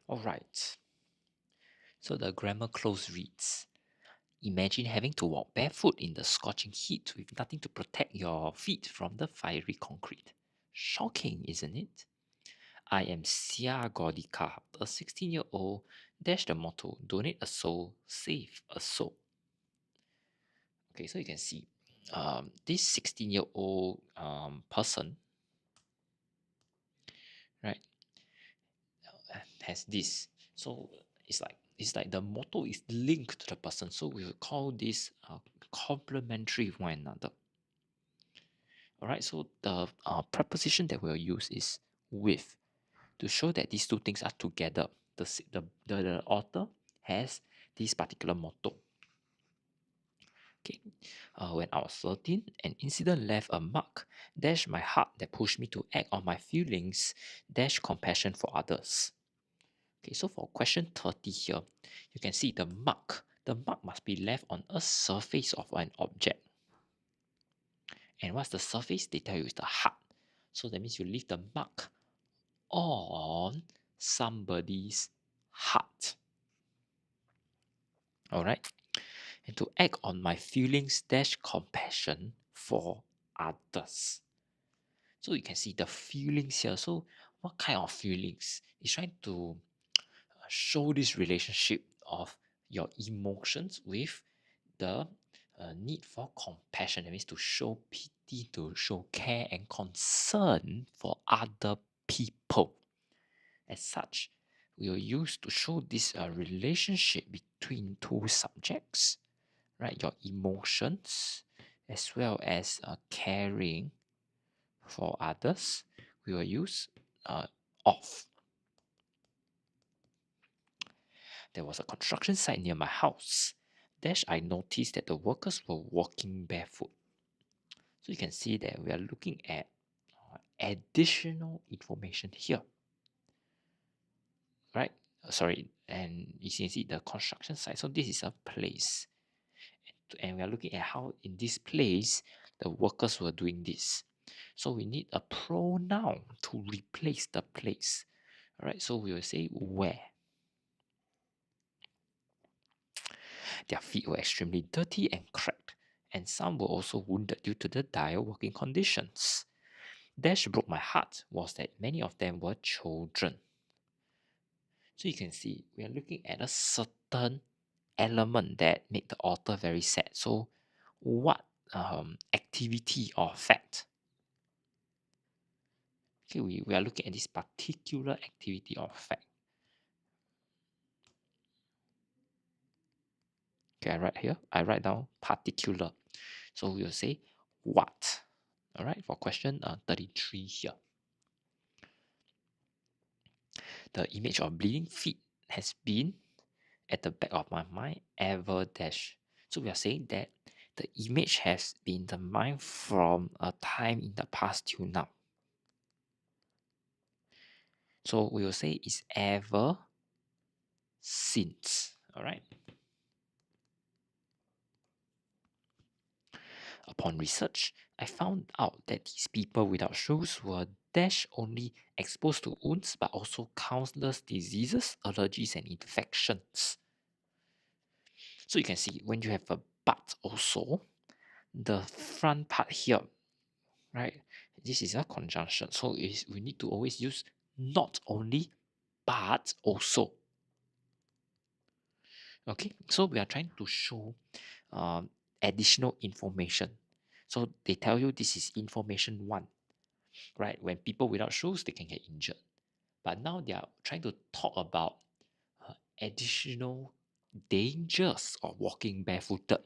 Alright, so the grammar close reads: imagine having to walk barefoot in the scorching heat with nothing to protect your feet from the fiery concrete. Shocking, isn't it? I am Sia Gordika, a 16-year-old, dash the motto, donate a soul, save a soul. Okay, so you can see this 16-year-old person, right, has this. So it's like the motto is linked to the person. So we will call this complementary of one another. All right. So the preposition that we'll use is with to show that these two things are together. The author has this particular motto. Okay. When I was 13, an incident left a mark, dash my heart that pushed me to act on my feelings, dash compassion for others. Okay, so for question 30 here, you can see the mark. The mark must be left on a surface of an object. And what's the surface? They tell you it's the heart. So that means you leave the mark on somebody's heart. Alright? And to act on my feelings dash compassion for others. So you can see the feelings here. So what kind of feelings? It's trying to show this relationship of your emotions with the need for compassion. That means to show pity, to show care and concern for other people. As such, we will use to show this relationship between two subjects, right? Your emotions as well as caring for others. We will use of. There was a construction site near my house. Dash, I noticed that the workers were walking barefoot. So you can see that we are looking at additional information here, right? Sorry, and you can see the construction site. So this is a place, and we are looking at how in this place the workers were doing this. So we need a pronoun to replace the place. All right, so we will say where. Their feet were extremely dirty and cracked, and some were also wounded due to the dire working conditions. Dash broke my heart was that many of them were children. So you can see we are looking at a certain element that make the author very sad. So what activity or fact? Okay, we are looking at this particular activity or fact. Okay, I write here. I write down particular. So we will say what. All right, for question 33 here. The image of bleeding feet has been at the back of my mind ever dash. So we are saying that the image has been in the mind from a time in the past till now. So we will say it's ever since. All right. Upon research, I found out that these people without shoes were dash only exposed to wounds but also countless diseases, allergies, and infections. So you can see when you have a but also, the front part here, right? This is a conjunction. So we need to always use not only but also. Okay, so we are trying to show additional information. So they tell you this is information one, right? When people without shoes, they can get injured. But now they are trying to talk about additional dangers of walking barefooted.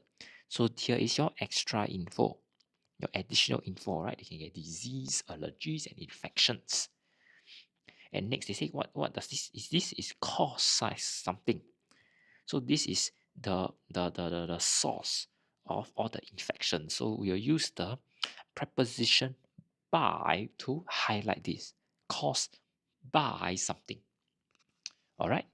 So here is your extra info, your additional info, right? They can get disease, allergies, and infections. And next they say, what does this is cause size something. So this is the source of all the infections. So we'll use the preposition by to highlight this, caused by something. All right.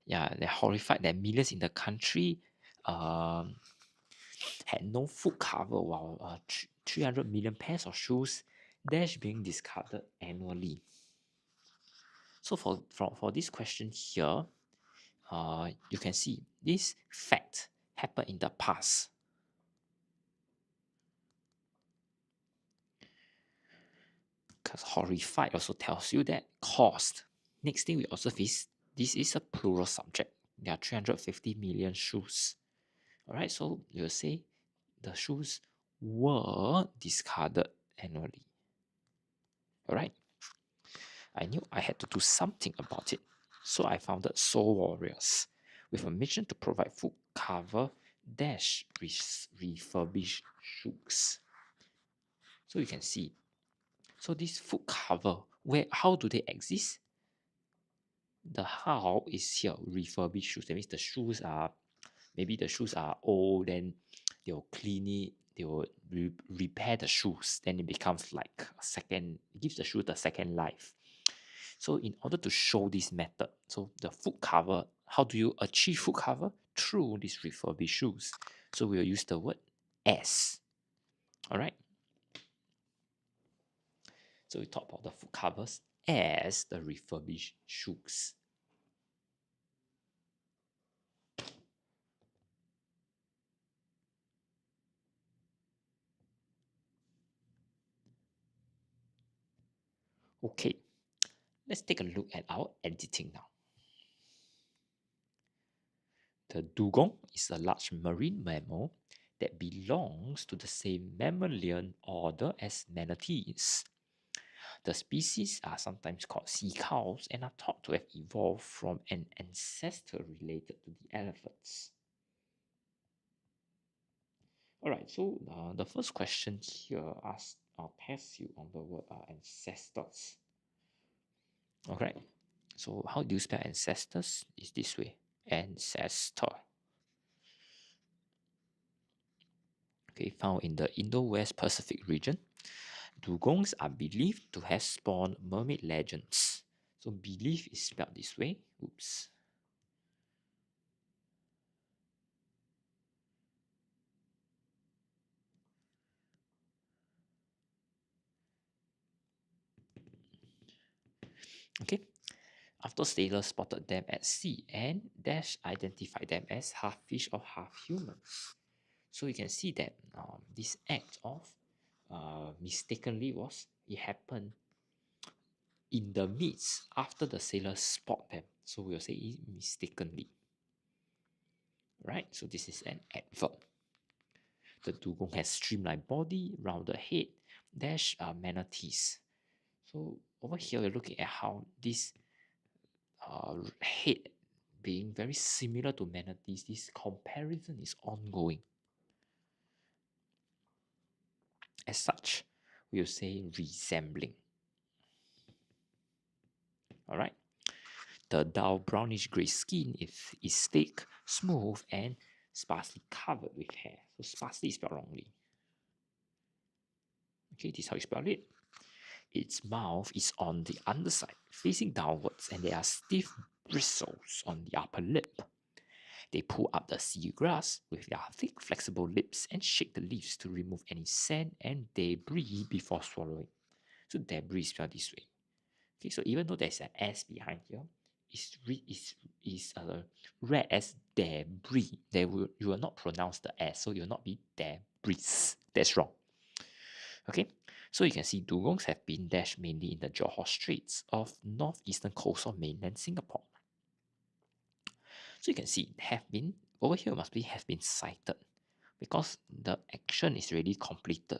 Yeah, they're horrified that millions in the country had no foot cover, while 300 million pairs of shoes dash being discarded annually. So for this question here, you can see this fact happened in the past. Because horrified also tells you that caused. Next thing we observe is this is a plural subject. There are 350 million shoes. Alright, so you'll say the shoes were discarded annually. Alright, I knew I had to do something about it. So I founded Soul Warriors with a mission to provide foot cover dash refurbished shoes. So you can see. So this foot cover, how do they exist? The how is here, refurbished shoes. That means the shoes are, maybe the shoes are old, then they'll clean it, they will repair the shoes, then it becomes like a second, it gives the shoe the second life. So in order to show this method, so the foot cover, how do you achieve foot cover? Through these refurbished shoes. So we'll use the word as. All right. So we talk about the foot covers as the refurbished shoes. Okay, let's take a look at our editing now. The dugong is a large marine mammal that belongs to the same mammalian order as manatees. The species are sometimes called sea cows and are thought to have evolved from an ancestor related to the elephants. Alright, so the first question here tests you on the word ancestors. Alright, so how do you spell ancestors? Is this way, ancestor. Okay, found in the Indo-West Pacific region. Dugongs are believed to have spawned mermaid legends. So belief is spelled this way. Oops. Okay. After sailors spotted them at sea and dash identified them as half fish or half humans. So you can see that this act of mistakenly it happened in the midst after the sailors spot them. So we'll say it mistakenly. Right? So this is an adverb. The dugong has streamlined body, rounded head, dash manatees. So over here we're looking at how this head being very similar to manatees, this comparison is ongoing. As such, we'll say resembling. Alright. The dull brownish grey skin is thick, smooth, and sparsely covered with hair. So sparsely is spelled wrongly. Okay, this is how you spell it. Its mouth is on the underside, facing downwards, and there are stiff bristles on the upper lip. They pull up the seagrass with their thick, flexible lips and shake the leaves to remove any sand and debris before swallowing. So debris is spelled this way. Okay, so even though there's an S behind here, it's read as debris. You will not pronounce the S, so you will not be debris. That's wrong. Okay, so you can see dugongs have been dashed mainly in the Johor Straits of northeastern coast of mainland Singapore. So you can see have been, over here must be have been sighted because the action is already completed.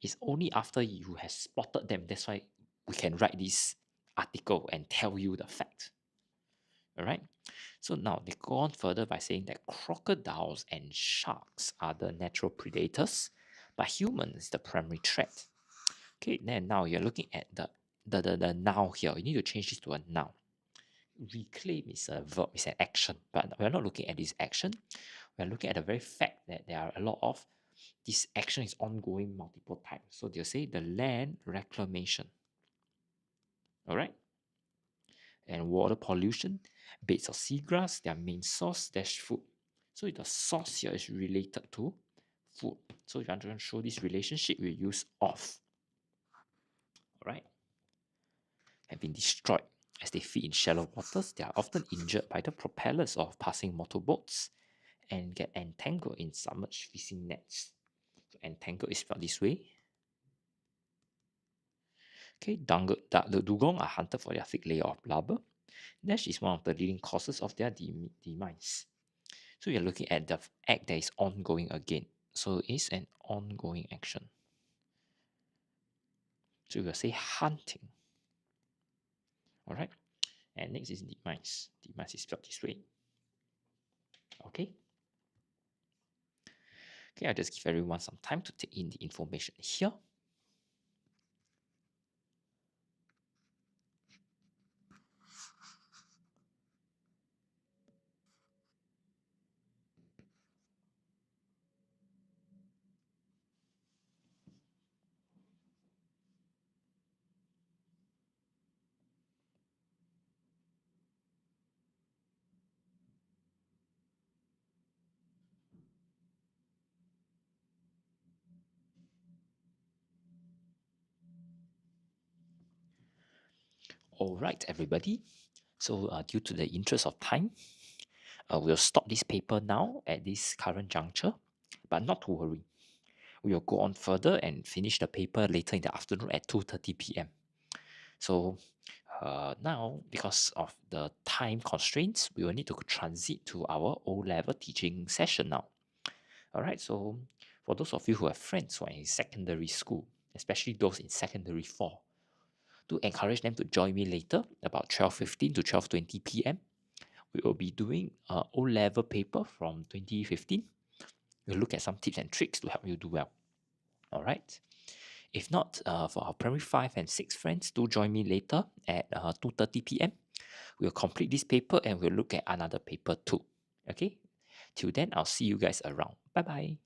It's only after you have spotted them, that's why we can write this article and tell you the fact. Alright, so now they go on further by saying that crocodiles and sharks are the natural predators, but humans is the primary threat. Okay, then now you're looking at the noun here. You need to change this to a noun. Reclaim is a verb, it's an action, but we're not looking at this action. We're looking at the very fact that there are a lot of this action is ongoing multiple times. So they'll say the land reclamation. Alright? And water pollution, beds of seagrass, their main source dash food. So the source here is related to food. So if you want to show this relationship, we use of. Alright? Have been destroyed. As they feed in shallow waters, they are often injured by the propellers of passing motorboats and get entangled in submerged fishing nets. So entangled is spelled this way. Okay, the dugong are hunted for their thick layer of blubber. Dash is one of the leading causes of their demise. So you're looking at the act that is ongoing again. So it's an ongoing action. So we'll say hunting. Alright. And next is demise. Demise is spelled this way. Okay. Okay, I'll just give everyone some time to take in the information here. Alright, everybody. So due to the interest of time, we'll stop this paper now at this current juncture, but not to worry. We will go on further and finish the paper later in the afternoon at 2:30 p.m. So now, because of the time constraints, we will need to transit to our O-level teaching session now. Alright, so for those of you who have friends who are in secondary school, especially those in secondary 4, do encourage them to join me later about 12:15 to 12:20 p.m. We will be doing an O-level paper from 2015. We'll look at some tips and tricks to help you do well. Alright. If not, for our primary 5 and 6 friends, do join me later at 2:30 p.m. We'll complete this paper and we'll look at another paper too. Okay? Till then, I'll see you guys around. Bye bye.